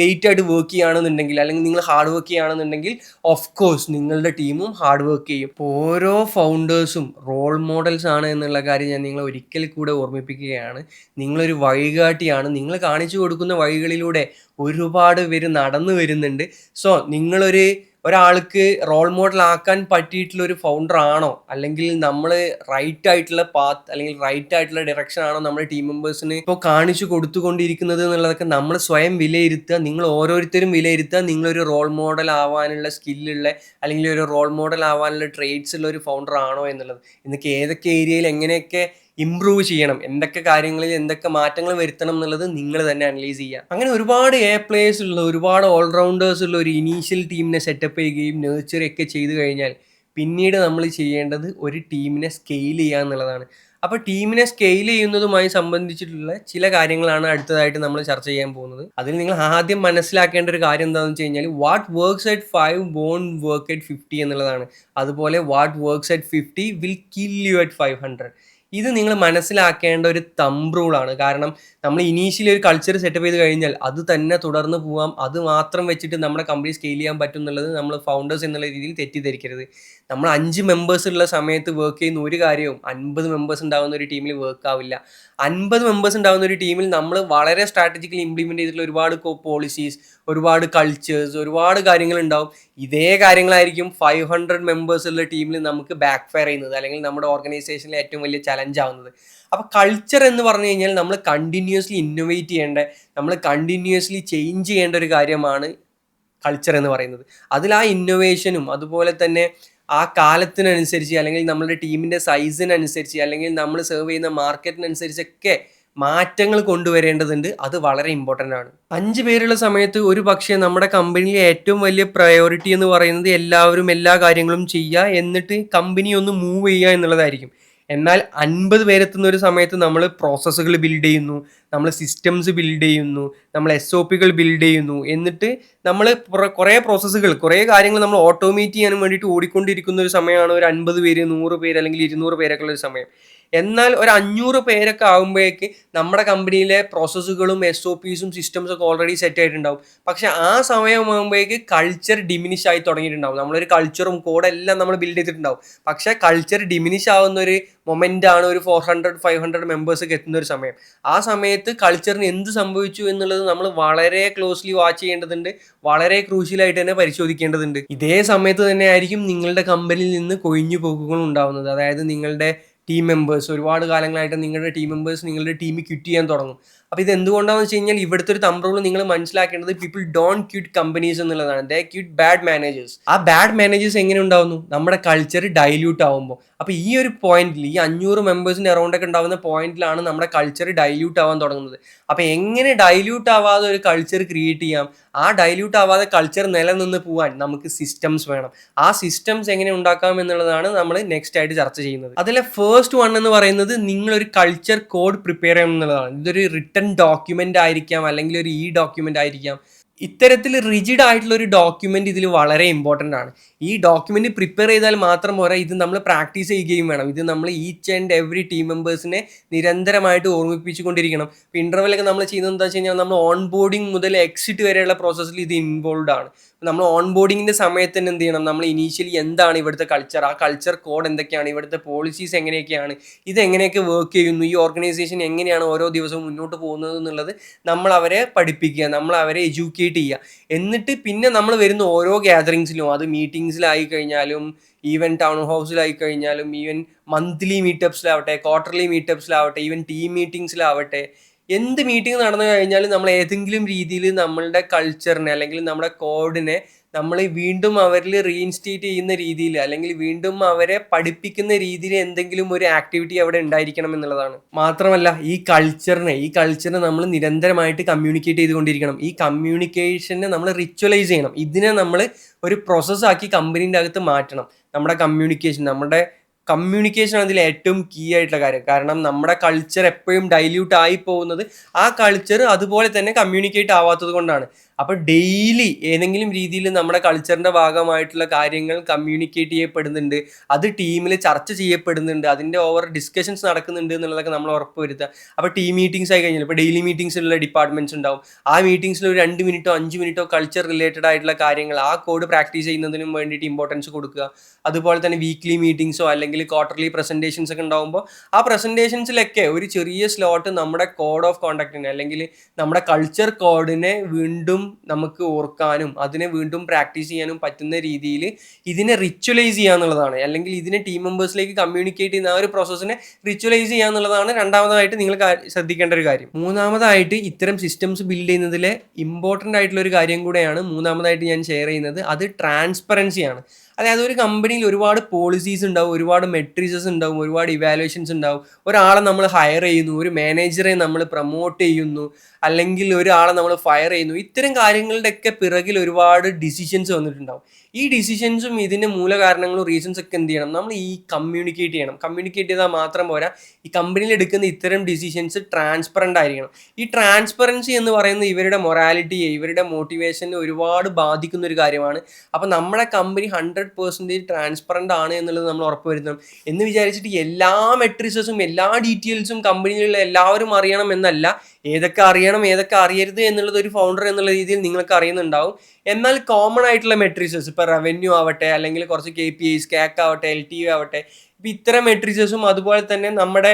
ലേറ്റ് ആയിട്ട് വർക്ക് ചെയ്യുകയാണെന്നുണ്ടെങ്കിൽ, അല്ലെങ്കിൽ നിങ്ങൾ ഹാർഡ് വർക്ക് ചെയ്യുകയാണെന്നുണ്ടെങ്കിൽ, ഓഫ് കോഴ്സ് നിങ്ങളുടെ ടീമും ഹാർഡ് വർക്ക് ചെയ്യും. ഓരോ ഫൗണ്ടേഴ്സും റോൾ മോഡൽസ് ആണ് എന്നുള്ള കാര്യം ഞാൻ നിങ്ങളെ ഒരിക്കൽ കൂടെ ഓർമ്മിപ്പിക്കുകയാണ്. നിങ്ങളൊരു വഴികാട്ടിയാണ്. നിങ്ങൾ കാണിച്ചു കൊടുക്കുന്ന വഴികളിലൂടെ ഒരുപാട് പേര് നടന്നു വരുന്നുണ്ട്. സോ ഒരാൾക്ക് റോൾ മോഡൽ ആക്കാൻ പറ്റിയിട്ടുള്ള ഒരു ഫൗണ്ടർ ആണോ, അല്ലെങ്കിൽ നമ്മൾ റൈറ്റ് ആയിട്ടുള്ള പാത്ത് അല്ലെങ്കിൽ റൈറ്റ് ആയിട്ടുള്ള ഡയറക്ഷൻ ആണോ നമ്മുടെ ടീം മെമ്പേഴ്സിന് ഇപ്പോൾ കാണിച്ചു കൊടുത്തുകൊണ്ടിരിക്കുന്നത് എന്നുള്ളതൊക്കെ നമ്മൾ സ്വയം വിലയിരുത്തുക. നിങ്ങൾ ഓരോരുത്തരും വിലയിരുത്തുക. നിങ്ങളൊരു റോൾ മോഡൽ ആവാനുള്ള സ്കില്ലുള്ള, അല്ലെങ്കിൽ ഒരു റോൾ മോഡൽ ആവാനുള്ള ട്രേറ്റ്സ് ഉള്ള ഒരു ഫൗണ്ടർ ആണോ എന്നുള്ളത്. ഇന്നൊക്കെ ഏതൊക്കെ ഏരിയയിൽ എങ്ങനെയൊക്കെ ഇംപ്രൂവ് ചെയ്യണം, എന്തൊക്കെ കാര്യങ്ങളിൽ എന്തൊക്കെ മാറ്റങ്ങൾ വരുത്തണം എന്നുള്ളത് നിങ്ങൾ തന്നെ അനലൈസ് ചെയ്യുക. അങ്ങനെ ഒരുപാട് പ്ലേയേഴ്സ് ഉള്ള, ഒരുപാട് ഓൾറൗണ്ടേഴ്സ് ഉള്ള ഒരു ഇനീഷ്യൽ ടീമിനെ സെറ്റപ്പ് ചെയ്യുകയും നേർച്ചറൊക്കെ ചെയ്തു കഴിഞ്ഞാൽ പിന്നീട് നമ്മൾ ചെയ്യേണ്ടത് ഒരു ടീമിനെ സ്കെയിൽ ചെയ്യുക എന്നുള്ളതാണ്. അപ്പോൾ ടീമിനെ സ്കെയിൽ ചെയ്യുന്നതുമായി സംബന്ധിച്ചിട്ടുള്ള ചില കാര്യങ്ങളാണ് അടുത്തതായിട്ട് നമ്മൾ ചർച്ച ചെയ്യാൻ പോകുന്നത്. അതിൽ നിങ്ങൾ ആദ്യം മനസ്സിലാക്കേണ്ട ഒരു കാര്യം എന്താണെന്ന് വെച്ച് കഴിഞ്ഞാൽ, what works at 5 won't work at 50 എന്നുള്ളതാണ്. അതുപോലെ what works at 50 will kill you at 500. ഇത് നിങ്ങൾ മനസ്സിലാക്കേണ്ട ഒരു തമ്പ് റൂളാണ്. കാരണം നമ്മൾ ഇനീഷ്യലി ഒരു കൾച്ചർ സെറ്റപ്പ് ചെയ്ത് കഴിഞ്ഞാൽ അത് തന്നെ തുടർന്ന് പോവാം, അത് മാത്രം വെച്ചിട്ട് നമ്മുടെ കമ്പനി സ്കെയിൽ ചെയ്യാൻ പറ്റും എന്നുള്ളത് നമ്മൾ ഫൗണ്ടേഴ്സ് എന്നുള്ള രീതിയിൽ തെറ്റിദ്ധരിക്കരുത്. നമ്മൾ 5 മെമ്പേഴ്സ് ഉള്ള സമയത്ത് വർക്ക് ചെയ്യുന്ന ഒരു കാര്യവും 50 മെമ്പേഴ്സ് ഉണ്ടാകുന്ന ഒരു ടീമിൽ വർക്ക് ആവില്ല. 50 മെമ്പേഴ്സ് ഉണ്ടാകുന്ന ഒരു ടീമിൽ നമ്മൾ വളരെ സ്ട്രാറ്റജിക്കലി ഇംപ്ലിമെൻറ്റ് ചെയ്തിട്ടുള്ള ഒരുപാട് പോളിസീസ്, ഒരുപാട് കൾച്ചേഴ്സ്, ഒരുപാട് കാര്യങ്ങൾ ഉണ്ടാവും. ഇതേ കാര്യങ്ങളായിരിക്കും 500 മെമ്പേഴ്സ് ഉള്ള ടീമിൽ നമുക്ക് ബാക്ക് ഫയർ ചെയ്യുന്നത്, അല്ലെങ്കിൽ നമ്മുടെ ഓർഗനൈസേഷനിലെ ഏറ്റവും വലിയ ചലഞ്ച് ആവുന്നത്. അപ്പോൾ കൾച്ചർ എന്ന് പറഞ്ഞു കഴിഞ്ഞാൽ നമ്മൾ കണ്ടിന്യൂസ്ലി ഇന്നോവേറ്റ് ചെയ്യേണ്ട, നമ്മൾ കണ്ടിന്യൂസ്ലി ചേഞ്ച് ചെയ്യേണ്ട ഒരു കാര്യമാണ് കൾച്ചർ എന്ന് പറയുന്നത്. അതിൽ ആ ഇന്നോവേഷനും അതുപോലെ തന്നെ ആ കാലത്തിനനുസരിച്ച്, അല്ലെങ്കിൽ നമ്മുടെ ടീമിൻ്റെ സൈസിനനുസരിച്ച്, അല്ലെങ്കിൽ നമ്മൾ സെർവ് ചെയ്യുന്ന മാർക്കറ്റിനനുസരിച്ചൊക്കെ മാറ്റങ്ങൾ കൊണ്ടുവരേണ്ടതുണ്ട്. അത് വളരെ ഇമ്പോർട്ടൻ്റ് ആണ്. 5 പേരുള്ള സമയത്ത് ഒരു പക്ഷേ നമ്മുടെ കമ്പനിയിലെ ഏറ്റവും വലിയ പ്രയോറിറ്റി എന്ന് പറയുന്നത് എല്ലാവരും എല്ലാ കാര്യങ്ങളും ചെയ്യുക, എന്നിട്ട് കമ്പനി ഒന്ന് മൂവ് ചെയ്യുക എന്നുള്ളതായിരിക്കും. എന്നാൽ 50 പേരെത്തുന്ന ഒരു സമയത്ത് നമ്മൾ പ്രോസസ്സുകൾ ബിൽഡ് ചെയ്യുന്നു, നമ്മൾ സിസ്റ്റംസ് ബിൽഡ് ചെയ്യുന്നു, നമ്മൾ SOP ബിൽഡ് ചെയ്യുന്നു. എന്നിട്ട് നമ്മൾ കുറേ പ്രോസസ്സുകൾ, കുറേ കാര്യങ്ങൾ നമ്മൾ ഓട്ടോമേറ്റ് ചെയ്യാനും വേണ്ടിയിട്ട് ഓടിക്കൊണ്ടിരിക്കുന്ന ഒരു സമയമാണ് ഒരു 50 പേര്, 100 പേര് അല്ലെങ്കിൽ 200 പേരൊക്കെ ഉള്ള ഒരു സമയം. എന്നാൽ ഒരു 500 പേരൊക്കെ ആകുമ്പോഴേക്ക് നമ്മുടെ കമ്പനിയിലെ പ്രോസസ്സുകളും SOPസും സിസ്റ്റംസും ഒക്കെ ഓൾറെഡി സെറ്റ് ആയിട്ടുണ്ടാവും. പക്ഷെ ആ സമയമാകുമ്പോഴേക്ക് കൾച്ചർ ഡിമിനിഷ് ആയി തുടങ്ങിയിട്ടുണ്ടാവും. നമ്മളൊരു കൾച്ചറും കോഡെല്ലാം നമ്മൾ ബിൽഡ് ചെയ്തിട്ടുണ്ടാവും. പക്ഷെ കൾച്ചർ ഡിമിനിഷ് ആവുന്ന ഒരു മൊമെൻ്റ് ആണ് ഒരു 400-500 മെമ്പേഴ്സൊക്കെ എത്തുന്ന ഒരു സമയം. ആ സമയത്ത് കൾച്ചറിന് എന്ത് സംഭവിച്ചു എന്നുള്ളത് നമ്മൾ വളരെ ക്ലോസ്ലി വാച്ച് ചെയ്യേണ്ടതുണ്ട്, വളരെ ക്രൂഷ്യലായിട്ട് തന്നെ പരിശോധിക്കേണ്ടതുണ്ട്. ഇതേ സമയത്ത് തന്നെ ആയിരിക്കും നിങ്ങളുടെ കമ്പനിയിൽ നിന്ന് കൊഴിഞ്ഞു പോക്കുകൾ ഉണ്ടാവുന്നത്. അതായത് നിങ്ങളുടെ ടീം മെമ്പേഴ്സ്, ഒരുപാട് കാലങ്ങളായിട്ട് നിങ്ങളുടെ ടീം മെമ്പേഴ്സ് നിങ്ങളുടെ ടീമിൽ ക്വിറ്റ് ചെയ്യാൻ തുടങ്ങും. അപ്പോൾ ഇത് എന്തുകൊണ്ടാണെന്ന് വെച്ച് കഴിഞ്ഞാൽ, ഇവിടുത്തെ ഒരു തമ്പ് റൂൾ നിങ്ങൾ മനസ്സിലാക്കേണ്ടത് പീപ്പിൾ ഡോണ്ട് ക്വിറ്റ് കമ്പനീസ് എന്നുള്ളതാണ്. ദേ ക്വിറ്റ് ബാഡ് മാനേജേഴ്സ്. ആ ബാഡ് മാനേജേഴ്സ് എങ്ങനെ ഉണ്ടാവുന്നു? നമ്മുടെ കൾച്ചർ ഡൈല്യൂട്ട് ആവുമ്പോൾ. അപ്പോൾ ഈ ഒരു പോയിന്റിൽ, ഈ 500 മെമ്പേഴ്സിൻ്റെ അറൗണ്ടൊക്കെ ഉണ്ടാകുന്ന പോയിന്റിലാണ് നമ്മുടെ കൾച്ചർ ഡൈല്യൂട്ട് ആവാൻ തുടങ്ങുന്നത്. അപ്പോൾ എങ്ങനെ ഡൈല്യൂട്ട് ആവാതെ ഒരു കൾച്ചർ ക്രിയേറ്റ് ചെയ്യാം? ആ ഡൈല്യൂട്ട് ആവാതെ കൾച്ചർ നിലനിന്ന് പോകാൻ നമുക്ക് സിസ്റ്റംസ് വേണം. ആ സിസ്റ്റംസ് എങ്ങനെ ഉണ്ടാക്കാം എന്നുള്ളതാണ് നമ്മൾ നെക്സ്റ്റ് ആയിട്ട് ചർച്ച ചെയ്യുന്നത്. അതിലെ ഫസ്റ്റ് വൺ എന്ന് പറയുന്നത്, നിങ്ങളൊരു കൾച്ചർ കോഡ് പ്രിപ്പയർ ചെയ്യണം എന്നുള്ളതാണ്. ഇതൊരു റിട്ടൺ ഡോക്യുമെൻ്റ് ആയിരിക്കാം, അല്ലെങ്കിൽ ഒരു ഡോക്യുമെൻ്റ് ആയിരിക്കാം. ഇത്തരത്തിൽ റിജിഡ് ആയിട്ടുള്ള ഒരു ഡോക്യുമെൻ്റ് ഇതിൽ വളരെ ഇമ്പോർട്ടൻ്റ് ആണ്. ഈ ഡോക്യുമെൻ്റ് പ്രിപ്പയർ ചെയ്താൽ മാത്രം പോരാ, ഇത് നമ്മൾ പ്രാക്ടീസ് ചെയ്യുകയും വേണം. ഇത് നമ്മൾ ഈച്ച് ആൻഡ് എവറി ടീം മെമ്പേഴ്സിനെ നിരന്തരമായിട്ട് ഓർമ്മിപ്പിച്ചുകൊണ്ടിരിക്കണം. ഇപ്പോൾ ഇൻ്റർവെല്ലൊക്കെ നമ്മൾ ചെയ്യുന്നത് എന്താ വെച്ച് കഴിഞ്ഞാൽ, നമ്മൾ ഓൺ ബോർഡിങ് മുതൽ എക്സിറ്റ് വരെയുള്ള പ്രോസസ്സിൽ ഇത് ഇൻവോൾവ് ആണ്. നമ്മൾ ഓൺ ബോർഡിങ്ങിൻ്റെ സമയത്ത് തന്നെ എന്ത് ചെയ്യണം, നമ്മൾ ഇനീഷ്യലി എന്താണ് ഇവിടുത്തെ കൾച്ചർ, ആ കൾച്ചർ കോഡ് എന്തൊക്കെയാണ്, ഇവിടുത്തെ പോളിസീസ് എങ്ങനെയൊക്കെയാണ്, ഇത് എങ്ങനെയൊക്കെ വർക്ക് ചെയ്യുന്നു, ഈ ഓർഗനൈസേഷൻ എങ്ങനെയാണ് ഓരോ ദിവസവും മുന്നോട്ട് പോകുന്നത് എന്നുള്ളത് നമ്മൾ അവരെ പഠിപ്പിക്കുക, നമ്മൾ അവരെ എഡ്യൂക്കേറ്റ് ചെയ്യുക. എന്നിട്ട് പിന്നെ നമ്മൾ വരുന്ന ഓരോ ഗ്യാതറിങ്സിലും, അത് മീറ്റിംഗ്സിലായി കഴിഞ്ഞാലും, ഈവൻ ടൗൺ ഹൗസിലായി കഴിഞ്ഞാലും, ഈവൻ മന്ത്ലി മീറ്റപ്സിലാവട്ടെ, ക്വാർട്ടർലി മീറ്റപ്സിലാവട്ടെ, ഈവൻ ടീം മീറ്റിംഗ്സിലാവട്ടെ, എന്ത് മീറ്റിംഗ് നടന്നു കഴിഞ്ഞാലും നമ്മൾ ഏതെങ്കിലും രീതിയിൽ നമ്മളുടെ കൾച്ചറിനെ അല്ലെങ്കിൽ നമ്മുടെ കോഡിനെ നമ്മൾ വീണ്ടും അവരിൽ റീഇൻസ്റ്റേറ്റ് ചെയ്യുന്ന രീതിയിൽ അല്ലെങ്കിൽ വീണ്ടും അവരെ പഠിപ്പിക്കുന്ന രീതിയിൽ എന്തെങ്കിലും ഒരു ആക്ടിവിറ്റി അവിടെ ഉണ്ടായിരിക്കണം എന്നുള്ളതാണ്. മാത്രമല്ല ഈ കൾച്ചറിനെ നമ്മൾ നിരന്തരമായിട്ട് കമ്മ്യൂണിക്കേറ്റ് ചെയ്തുകൊണ്ടിരിക്കണം. ഈ കമ്മ്യൂണിക്കേഷനെ നമ്മൾ റിച്വലൈസ് ചെയ്യണം. ഇതിനെ നമ്മൾ ഒരു പ്രോസസ്സാക്കി കമ്പനീൻ്റെ അകത്ത് മാറ്റണം. നമ്മുടെ കമ്മ്യൂണിക്കേഷൻ അതിൽ ഏറ്റവും കീ ആയിട്ടുള്ള കാര്യം. കാരണം നമ്മുടെ കൾച്ചർ എപ്പോഴും ഡൈല്യൂട്ട് ആയി പോകുന്നത് ആ കൾച്ചർ അതുപോലെ തന്നെ കമ്മ്യൂണിക്കേറ്റ് ആവാത്തത് കൊണ്ടാണ്. അപ്പോൾ ഡെയിലി ഏതെങ്കിലും രീതിയിൽ നമ്മുടെ കൾച്ചറിൻ്റെ ഭാഗമായിട്ടുള്ള കാര്യങ്ങൾ കമ്മ്യൂണിക്കേറ്റ് ചെയ്യപ്പെടുന്നുണ്ട്, അത് ടീമിൽ ചർച്ച ചെയ്യപ്പെടുന്നുണ്ട്, അതിൻ്റെ ഓവർ ഡിസ്കഷൻസ് നടക്കുന്നുണ്ട് എന്നുള്ളതൊക്കെ നമ്മൾ ഉറപ്പ് വരുത്തുക. അപ്പോൾ ടീം മീറ്റിംഗ്സ് ആയി കഴിഞ്ഞാൽ ഇപ്പോൾ ഡെയിലി മീറ്റിംഗ്സിലുള്ള ഡിപ്പാർട്ട്മെൻറ്റ്സ് ഉണ്ടാവും. ആ മീറ്റിംഗ്സിൽ ഒരു 2 മിനിറ്റോ 5 മിനിറ്റോ കൾച്ചർ റിലേറ്റഡ് ആയിട്ടുള്ള കാര്യങ്ങൾ ആ കോഡ് പ്രാക്ടീസ് ചെയ്യുന്നതിനും വേണ്ടിയിട്ട് ഇമ്പോർട്ടൻസ് കൊടുക്കുക. അതുപോലെ തന്നെ വീക്ക്ലി മീറ്റിംഗ്സോ അല്ലെങ്കിൽ ക്വാർട്ടർലി പ്രസൻറ്റേഷൻസ് ഒക്കെ ഉണ്ടാകുമ്പോൾ ആ പ്രസൻറ്റേഷൻസിലൊക്കെ ഒരു ചെറിയ സ്ലോട്ട് നമ്മുടെ കോഡ് ഓഫ് കോണ്ടക്റ്റിനെ അല്ലെങ്കിൽ നമ്മുടെ കൾച്ചർ കോഡിനെ വീണ്ടും നമുക്ക് ഓർക്കാനും അതിനെ വീണ്ടും പ്രാക്ടീസ് ചെയ്യാനും പറ്റുന്ന രീതിയിൽ ഇതിനെ റിച്വലൈസ് ചെയ്യുക എന്നുള്ളതാണ്. അല്ലെങ്കിൽ ഇതിനെ ടീം മെമ്പേഴ്സിലേക്ക് കമ്മ്യൂണിക്കേറ്റ് ചെയ്യുന്ന ആ ഒരു പ്രോസസ്സിനെ റിച്വലൈസ് ചെയ്യുക എന്നുള്ളതാണ് രണ്ടാമതായിട്ട് നിങ്ങൾ ശ്രദ്ധിക്കേണ്ട ഒരു കാര്യം. മൂന്നാമതായിട്ട് ഇത്തരം സിസ്റ്റംസ് ബിൽഡ് ചെയ്യുന്നതിലെ ഇമ്പോർട്ടൻ്റ് ആയിട്ടുള്ള ഒരു കാര്യം കൂടെയാണ് മൂന്നാമതായിട്ട് ഞാൻ ഷെയർ ചെയ്യുന്നത്. അത് ട്രാൻസ്പെറൻസിയാണ്. അതായത് ഒരു കമ്പനിയിൽ ഒരുപാട് പോളിസീസ് ഉണ്ടാവും, ഒരുപാട് മെട്രിക്സസ് ഉണ്ടാവും, ഒരുപാട് ഇവാലുവേഷൻസ് ഉണ്ടാവും. ഒരാളെ നമ്മൾ ഹയർ ചെയ്യുന്നു, ഒരു മാനേജറെ നമ്മൾ പ്രൊമോട്ട് ചെയ്യുന്നു, അല്ലെങ്കിൽ ഒരാളെ നമ്മൾ ഫയർ ചെയ്യുന്നു. ഇത്തരം കാര്യങ്ങളുടെയൊക്കെ പിറകിൽ ഒരുപാട് ഡിസിഷൻസ് വന്നിട്ടുണ്ടാവും. ഈ ഡിസിഷൻസും ഇതിൻ്റെ മൂലകാരണങ്ങളും റീസൺസ് ഒക്കെ എന്ത് ചെയ്യണം, നമ്മൾ ഈ കമ്മ്യൂണിക്കേറ്റ് ചെയ്യണം. കമ്മ്യൂണിക്കേറ്റ് ചെയ്താൽ മാത്രം പോരാ, ഈ കമ്പനിയിൽ എടുക്കുന്ന ഇത്തരം ഡിസിഷൻസ് ട്രാൻസ്പെറൻ്റ് ആയിരിക്കണം. ഈ ട്രാൻസ്പെറൻസി എന്ന് പറയുന്നത് ഇവരുടെ മൊറാലിറ്റിയെ, ഇവരുടെ മോട്ടിവേഷനെ ഒരുപാട് ബാധിക്കുന്ന ഒരു കാര്യമാണ്. അപ്പോൾ നമ്മുടെ കമ്പനി 100% ട്രാൻസ്പെറൻ്റ് ആണ് എന്നുള്ളത് നമ്മൾ ഉറപ്പുവരുത്തണം. എന്ന് വിചാരിച്ചിട്ട് എല്ലാ മെട്രിക്സസും എല്ലാ ഡീറ്റെയിൽസും കമ്പനിയിലുള്ള എല്ലാവരും അറിയണം എന്നല്ല. ഏതൊക്കെ അറിയണം ഏതൊക്കെ അറിയരുത് എന്നുള്ളത് ഒരു ഫൗണ്ടർ എന്നുള്ള രീതിയിൽ നിങ്ങൾക്ക് അറിയുന്നുണ്ടാവും. എന്നാൽ കോമൺ ആയിട്ടുള്ള മെട്രിക്സസ്, ഇപ്പോൾ റവന്യൂ ആവട്ടെ, അല്ലെങ്കിൽ കുറച്ച് KPIs, CAC ആവട്ടെ, LTV ആവട്ടെ, ഇപ്പം ഇത്തരം മെട്രിക്സസും അതുപോലെ തന്നെ നമ്മുടെ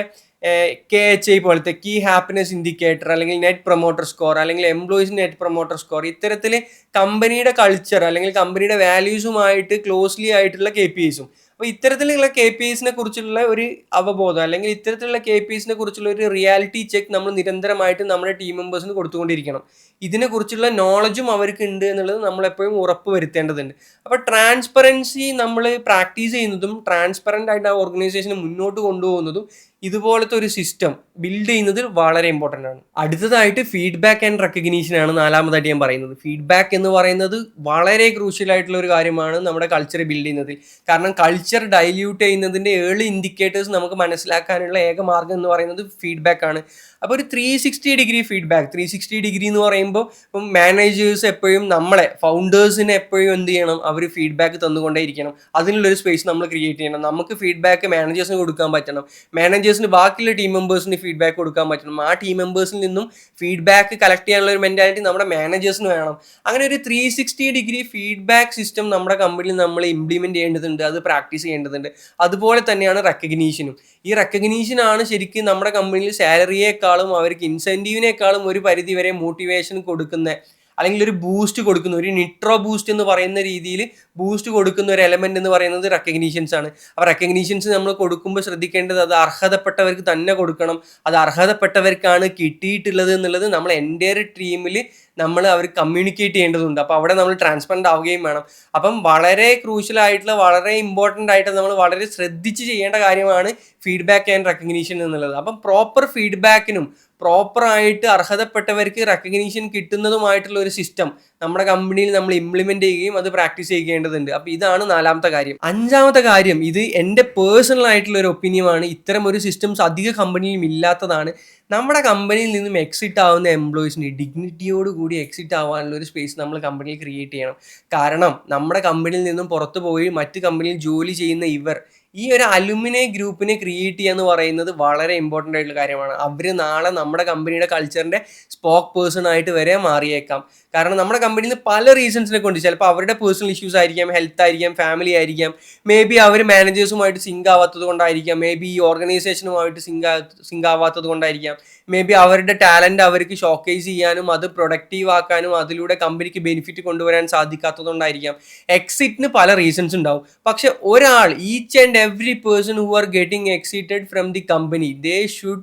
KHI പോലത്തെ കീ ഹാപ്പിനെസ് ഇൻഡിക്കേറ്റർ, അല്ലെങ്കിൽ നെറ്റ് പ്രൊമോട്ടർ സ്കോർ, അല്ലെങ്കിൽ എംപ്ലോയീസ് നെറ്റ് പ്രൊമോട്ടർ സ്കോർ, ഇത്തരത്തിൽ കമ്പനിയുടെ കൾച്ചർ അല്ലെങ്കിൽ കമ്പനിയുടെ വാല്യൂസുമായിട്ട് ക്ലോസ്ലി ആയിട്ടുള്ള KPIs. അപ്പോൾ ഇത്തരത്തിലുള്ള KPIs കുറിച്ചുള്ള ഒരു അവബോധം അല്ലെങ്കിൽ ഇത്തരത്തിലുള്ള KPIs കുറിച്ചുള്ള ഒരു റിയാലിറ്റി ചെക്ക് നമ്മൾ നിരന്തരമായിട്ട് നമ്മുടെ ടീം മെമ്പേഴ്സിന് കൊടുത്തുകൊണ്ടിരിക്കണം. ഇതിനെക്കുറിച്ചുള്ള നോളജും അവർക്ക് ഉണ്ട് എന്നുള്ളത് നമ്മളെപ്പോഴും ഉറപ്പ് വരുത്തേണ്ടതുണ്ട്. അപ്പോൾ ട്രാൻസ്പെറൻസി നമ്മൾ പ്രാക്ടീസ് ചെയ്യുന്നതും ട്രാൻസ്പെറൻ്റ് ആയിട്ട് ആ ഓർഗനൈസേഷനെ മുന്നോട്ട് കൊണ്ടുപോകുന്നതും ഇതുപോലത്തെ ഒരു സിസ്റ്റം ബിൽഡ് ചെയ്യുന്നതിൽ വളരെ ഇമ്പോർട്ടൻ്റ് ആണ്. അടുത്തതായിട്ട് ഫീഡ്ബാക്ക് ആൻഡ് റെക്കഗ്നീഷൻ ആണ് നാലാമതായിട്ട് ഞാൻ പറയുന്നത്. ഫീഡ്ബാക്ക് എന്ന് പറയുന്നത് വളരെ ക്രൂഷ്യൽ ആയിട്ടുള്ള ഒരു കാര്യമാണ് നമ്മുടെ കൾച്ചർ ബിൽഡ് ചെയ്യുന്നതിൽ. കാരണം കൾച്ചർ ഡൈല്യൂട്ട് ചെയ്യുന്നതിൻ്റെ ഏർലി ഇൻഡിക്കേറ്റേഴ്സ് നമുക്ക് മനസ്സിലാക്കാനുള്ള ഏക മാർഗ്ഗം എന്ന് പറയുന്നത് ഫീഡ്ബാക്ക് ആണ്. അപ്പോൾ ഒരു 360 ഡിഗ്രി ഫീഡ്ബാക്ക്, 360 ഡിഗ്രി എന്ന് പറയുമ്പോൾ ഇപ്പം മാനേജേഴ്സ് എപ്പോഴും നമ്മളെ ഫൗണ്ടേഴ്സിനെ എപ്പോഴും എന്ത് ചെയ്യണം, അവർ ഫീഡ്ബാക്ക് തന്നുകൊണ്ടേ ഇരിക്കണം. അതിനുള്ളൊരു സ്പേസ് നമ്മൾ ക്രിയേറ്റ് ചെയ്യണം. നമുക്ക് ഫീഡ്ബാക്ക് മാനേജേഴ്സിന് കൊടുക്കാൻ പറ്റണം, മാനേജേഴ്സിന് ബാക്കിയുള്ള ടീം മെമ്പേഴ്സിന് ഫീഡ്ബാക്ക് കൊടുക്കാൻ പറ്റണം, ആ ടീം മെമ്പേഴ്സിൽ നിന്നും ഫീഡ്ബാക്ക് കളക്ട് ചെയ്യാനുള്ള ഒരു മെൻറ്റാലിറ്റി നമ്മുടെ മാനേജേഴ്സിന് വേണം. അങ്ങനെ ഒരു 360 ഡിഗ്രി ഫീഡ്ബാക്ക് സിസ്റ്റം നമ്മുടെ കമ്പനിയിൽ നമ്മൾ ഇംപ്ലിമെൻറ്റ് ചെയ്യേണ്ടതുണ്ട്, അത് പ്രാക്ടീസ് ചെയ്യേണ്ടതുണ്ട്. അതുപോലെ തന്നെയാണ് റെക്കഗ്നീഷനും. ഈ റെക്കഗ്നീഷനാണ് ശരിക്കും നമ്മുടെ കമ്പനിയിൽ സാലറിയേക്കാളും അവർക്ക് ഇൻസെൻറ്റീവിനേക്കാളും ഒരു പരിധി വരെ മോട്ടിവേഷൻ കൊടുക്കുന്ന, അല്ലെങ്കിൽ ഒരു ബൂസ്റ്റ് കൊടുക്കുന്ന, ഒരു നിട്രോ ബൂസ്റ്റ് എന്ന് പറയുന്ന രീതിയിൽ ബൂസ്റ്റ് കൊടുക്കുന്ന ഒരു എലമെന്റ് എന്ന് പറയുന്നത് റെക്കഗ്നീഷൻസ് ആണ്. അപ്പോൾ റെക്കഗ്നീഷൻസ് നമ്മൾ കൊടുക്കുമ്പോൾ ശ്രദ്ധിക്കേണ്ടത് അത് അർഹതപ്പെട്ടവർക്ക് തന്നെ കൊടുക്കണം. അത് അർഹതപ്പെട്ടവർക്കാണ് കിട്ടിയിട്ടുള്ളത് എന്നുള്ളത് നമ്മൾ എൻ്റയർ ടീമിൽ നമ്മൾ അവർ കമ്മ്യൂണിക്കേറ്റ് ചെയ്യേണ്ടതുണ്ട്. അപ്പോൾ അവിടെ നമ്മൾ ട്രാൻസ്പെറൻ്റ് ആവുകയും വേണം. അപ്പം വളരെ ക്രൂഷ്യൽ ആയിട്ടുള്ള, വളരെ ഇമ്പോർട്ടൻ്റ് ആയിട്ട് നമ്മൾ വളരെ ശ്രദ്ധിച്ച് ചെയ്യേണ്ട കാര്യമാണ് ഫീഡ്ബാക്ക് ആൻഡ് റെക്കഗ്നീഷൻ എന്നുള്ളത്. അപ്പം പ്രോപ്പർ ഫീഡ്ബാക്കിനും പ്രോപ്പറായിട്ട് അർഹതപ്പെട്ടവർക്ക് റെക്കഗ്നീഷൻ കിട്ടുന്നതുമായിട്ടുള്ള ഒരു സിസ്റ്റം നമ്മുടെ കമ്പനിയിൽ നമ്മൾ ഇംപ്ലിമെൻറ്റ് ചെയ്യുകയും അത് പ്രാക്ടീസ് ചെയ്യേണ്ടതുണ്ട്. അപ്പോൾ ഇതാണ് നാലാമത്തെ കാര്യം. അഞ്ചാമത്തെ കാര്യം, ഇത് എൻ്റെ പേഴ്സണൽ ആയിട്ടുള്ള ഒരു ഒപ്പീനിയനാണ്. ഇത്തരം ഒരു സിസ്റ്റംസ് അധിക കമ്പനിയിലും ഇല്ലാത്തതാണ്. നമ്മുടെ കമ്പനിയിൽ നിന്നും എക്സിറ്റ് ആവുന്ന എംപ്ലോയീസിന് ഡിഗ്നിറ്റിയോട് കൂടി എക്സിറ്റ് ആവാനുള്ള ഒരു സ്പേസ് നമ്മൾ കമ്പനിയിൽ ക്രിയേറ്റ് ചെയ്യണം. കാരണം നമ്മുടെ കമ്പനിയിൽ നിന്നും പുറത്തു പോയി മറ്റ് കമ്പനിയിൽ ജോലി ചെയ്യുന്ന ഈ ഒരു അലുമിനി ഗ്രൂപ്പിനെ ക്രിയേറ്റ് ചെയ്യുക എന്ന് പറയുന്നത് വളരെ ഇമ്പോർട്ടൻ്റ് ആയിട്ടുള്ള കാര്യമാണ്. അവർ നാളെ നമ്മുടെ കമ്പനിയുടെ കൾച്ചറിൻ്റെ സ്പോക്ക് പേഴ്സൺ ആയിട്ട് വരെ മാറിയേക്കാം. കാരണം നമ്മുടെ കമ്പനിയിൽ നിന്ന് പല റീസൺസിനെ കൊണ്ട്, ചിലപ്പോൾ അവരുടെ പേഴ്സണൽ ഇഷ്യൂസ് ആയിരിക്കാം, ഹെൽത്ത് ആയിരിക്കാം, ഫാമിലി ആയിരിക്കാം, മേ ബി അവർ മാനേജേഴ്സുമായിട്ട് സിങ്ക് ആവാത്തത് കൊണ്ടായിരിക്കാം, മേ ബി ഈ ഓർഗനൈസേഷനുമായിട്ട് സിങ്ക് ആവാത്തത് കൊണ്ടായിരിക്കാം, മേ ബി അവരുടെ ടാലൻറ്റ് അവർക്ക് ഷോക്കേസ് ചെയ്യാനും അത് പ്രൊഡക്റ്റീവ് ആക്കാനും അതിലൂടെ കമ്പനിക്ക് ബെനിഫിറ്റ് കൊണ്ടുവരാൻ സാധിക്കാത്തത് കൊണ്ടായിരിക്കാം. എക്സിറ്റിന് പല റീസൺസ് ഉണ്ടാവും. പക്ഷെ ഒരാൾ, each and every person who are getting exited from the company, they should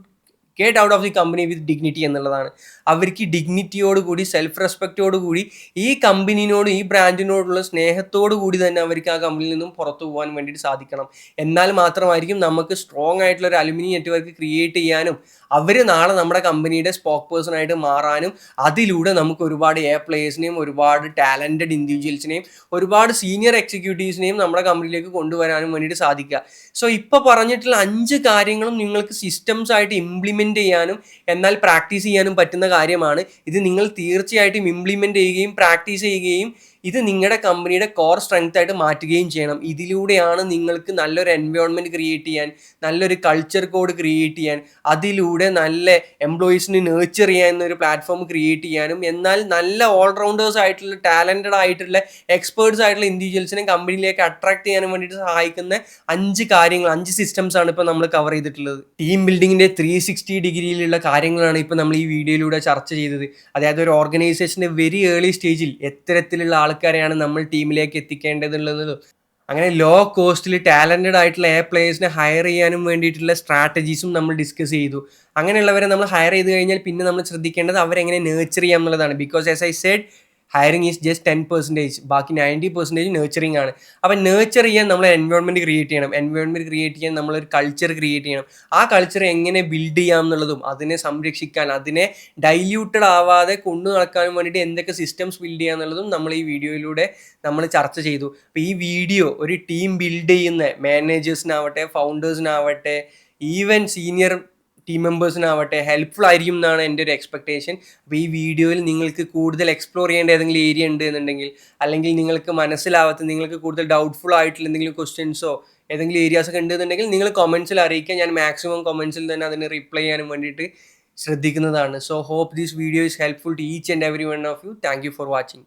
get out of the company with dignity എന്നുള്ളതാണ്. അവർക്ക് ഡിഗ്നിറ്റിയോട് കൂടി സെൽഫ് റെസ്പെക്റ്റോട് കൂടി ഈ കമ്പനിയോടും ഈ ബ്രാൻഡിനോടുള്ള സ്നേഹത്തോടു കൂടി തന്നെ അവർക്ക് ആ കമ്പനിയിൽ നിന്നും പുറത്തു പോകാൻ വേണ്ടിയിട്ട് സാധിക്കണം. എന്നാൽ മാത്രമായിരിക്കും നമുക്ക് സ്ട്രോങ് ആയിട്ടുള്ള ഒരു അലുമിനി നെറ്റ്വർക്ക് ക്രിയേറ്റ് ചെയ്യാനും അവർ നാളെ നമ്മുടെ കമ്പനിയുടെ സ്പോക്ക് പേഴ്സൺ ആയിട്ട് മാറാനും അതിലൂടെ നമുക്ക് ഒരുപാട് എ പ്ലേയേഴ്സിനെയും ഒരുപാട് ടാലൻറ്റഡ് ഇൻഡിവിജ്വൽസിനെയും ഒരുപാട് സീനിയർ എക്സിക്യൂട്ടീവ്സിനെയും നമ്മുടെ കമ്പനിയിലേക്ക് കൊണ്ടുവരാനും വേണ്ടിയിട്ട് സാധിക്കുക. സോ ഇപ്പോൾ പറഞ്ഞിട്ടുള്ള 5 കാര്യങ്ങളും നിങ്ങൾക്ക് സിസ്റ്റംസ് ആയിട്ട് ഇംപ്ലിമെൻറ്റ് ചെയ്യാനും എന്നാൽ പ്രാക്ടീസ് ചെയ്യാനും പറ്റുന്ന കാര്യമാണ്. ഇത് നിങ്ങൾ തീർച്ചയായിട്ടും ഇംപ്ലിമെൻറ്റ് ചെയ്യുകയും പ്രാക്ടീസ് ചെയ്യുകയും ഇത് നിങ്ങളുടെ കമ്പനിയുടെ കോർ സ്ട്രെങ്ത് ആയിട്ട് മാറ്റുകയും ചെയ്യണം. ഇതിലൂടെയാണ് നിങ്ങൾക്ക് നല്ലൊരു എൻവയോൺമെൻറ്റ് ക്രിയേറ്റ് ചെയ്യാൻ, നല്ലൊരു കൾച്ചർ കോഡ് ക്രിയേറ്റ് ചെയ്യാൻ, അതിലൂടെ നല്ല എംപ്ലോയീസിന് നേർച്ചർ ചെയ്യാൻ എന്നൊരു പ്ലാറ്റ്ഫോം ക്രിയേറ്റ് ചെയ്യാനും എന്നാൽ നല്ല ഓൾറൗണ്ടേഴ്സ് ആയിട്ടുള്ള ടാലൻറ്റഡ് ആയിട്ടുള്ള എക്സ്പേർട്സ് ആയിട്ടുള്ള ഇൻഡിവിജ്വൽസിനെ കമ്പനിയിലേക്ക് അട്രാക്ട് ചെയ്യാനും വേണ്ടിയിട്ട് സഹായിക്കുന്ന 5 സിസ്റ്റംസ് ആണ് ഇപ്പോൾ നമ്മൾ കവർ ചെയ്തിട്ടുള്ളത്. ടീം ബിൽഡിങ്ങിൻ്റെ 360 ഡിഗ്രിയിലുള്ള കാര്യങ്ങളാണ് ഇപ്പോൾ നമ്മൾ ഈ വീഡിയോയിലൂടെ ചർച്ച ചെയ്തത്. അതായത് ഒരു ഓർഗനൈസേഷൻ്റെ വെരി ഏർലി സ്റ്റേജിൽ എത്തരത്തിലുള്ള ആൾക്കാരെയാണ് നമ്മൾ ടീമിലേക്ക് എത്തിക്കേണ്ടതുള്ളതും അങ്ങനെ ലോ കോസ്റ്റിൽ ടാലൻറ്റഡ് ആയിട്ടുള്ള പ്ലേയേഴ്സിനെ ഹയർ ചെയ്യാനും വേണ്ടിയിട്ടുള്ള സ്ട്രാറ്റജീസും നമ്മൾ ഡിസ്കസ് ചെയ്തു. അങ്ങനെയുള്ളവരെ നമ്മൾ ഹയർ ചെയ്ത് കഴിഞ്ഞാൽ പിന്നെ നമ്മൾ ശ്രദ്ധിക്കേണ്ടത് അവരെങ്ങനെ നേർച്ചർ ചെയ്യാം എന്നുള്ളതാണ്. Because as I said hiring is just 10%, ബാക്കി 90% നേർച്ചറിങ് ആണ്. അപ്പം നേർച്ചർ ചെയ്യാൻ നമ്മൾ എൻവയോൺമെൻറ്റ് ക്രിയേറ്റ് ചെയ്യണം. എൻവയോൺമെൻറ്റ് ക്രിയേറ്റ് ചെയ്യാൻ നമ്മളൊരു കൾച്ചർ ക്രിയേറ്റ് ചെയ്യണം. ആ കൾച്ചർ എങ്ങനെ ബിൽഡ് ചെയ്യാം എന്നുള്ളതും അതിനെ സംരക്ഷിക്കാൻ അതിനെ ഡൈല്യൂട്ടഡ് ആവാതെ കൊണ്ടു നടക്കാനും വേണ്ടിയിട്ട് എന്തൊക്കെ സിസ്റ്റംസ് ബിൽഡ് ചെയ്യുക എന്നുള്ളതും നമ്മൾ ഈ വീഡിയോയിലൂടെ നമ്മൾ ചർച്ച ചെയ്തു. അപ്പോൾ ഈ വീഡിയോ ഒരു ടീം ബിൽഡ് ചെയ്യുന്ന മാനേജേഴ്സിനാവട്ടെ, ഫൗണ്ടേഴ്സിനാവട്ടെ, ഈവൻ സീനിയർ ടീം മെമ്പേഴ്സിനാവട്ടെ ഹെൽപ്ഫുൾ ആയിരിക്കും എന്നാണ് എൻ്റെ ഒരു എക്സ്പെക്ടേഷൻ. അപ്പോൾ ഈ വീഡിയോയിൽ നിങ്ങൾക്ക് കൂടുതൽ എക്സ്പ്ലോർ ചെയ്യേണ്ട ഏതെങ്കിലും ഏരിയ ഉണ്ട് എന്നുണ്ടെങ്കിൽ അല്ലെങ്കിൽ നിങ്ങൾക്ക് മനസ്സിലാവാത്ത നിങ്ങൾക്ക് കൂടുതൽ ഡൗട്ട്ഫുൾ ആയിട്ടുള്ള എന്തെങ്കിലും ക്വസ്റ്റ്യൻസോ ഏതെങ്കിലും ഏരിയാസ് ഒക്കെ ഉണ്ടെന്നുണ്ടെങ്കിൽ നിങ്ങൾ കമൻസിൽ അറിയിക്കുക. ഞാൻ മാക്സിമം കമൻസിൽ തന്നെ അതിന് റിപ്ലൈ ചെയ്യാനും വേണ്ടിയിട്ട് ശ്രദ്ധിക്കുന്നതാണ്. So hope this video is helpful to each and every one of you. Thank you for watching.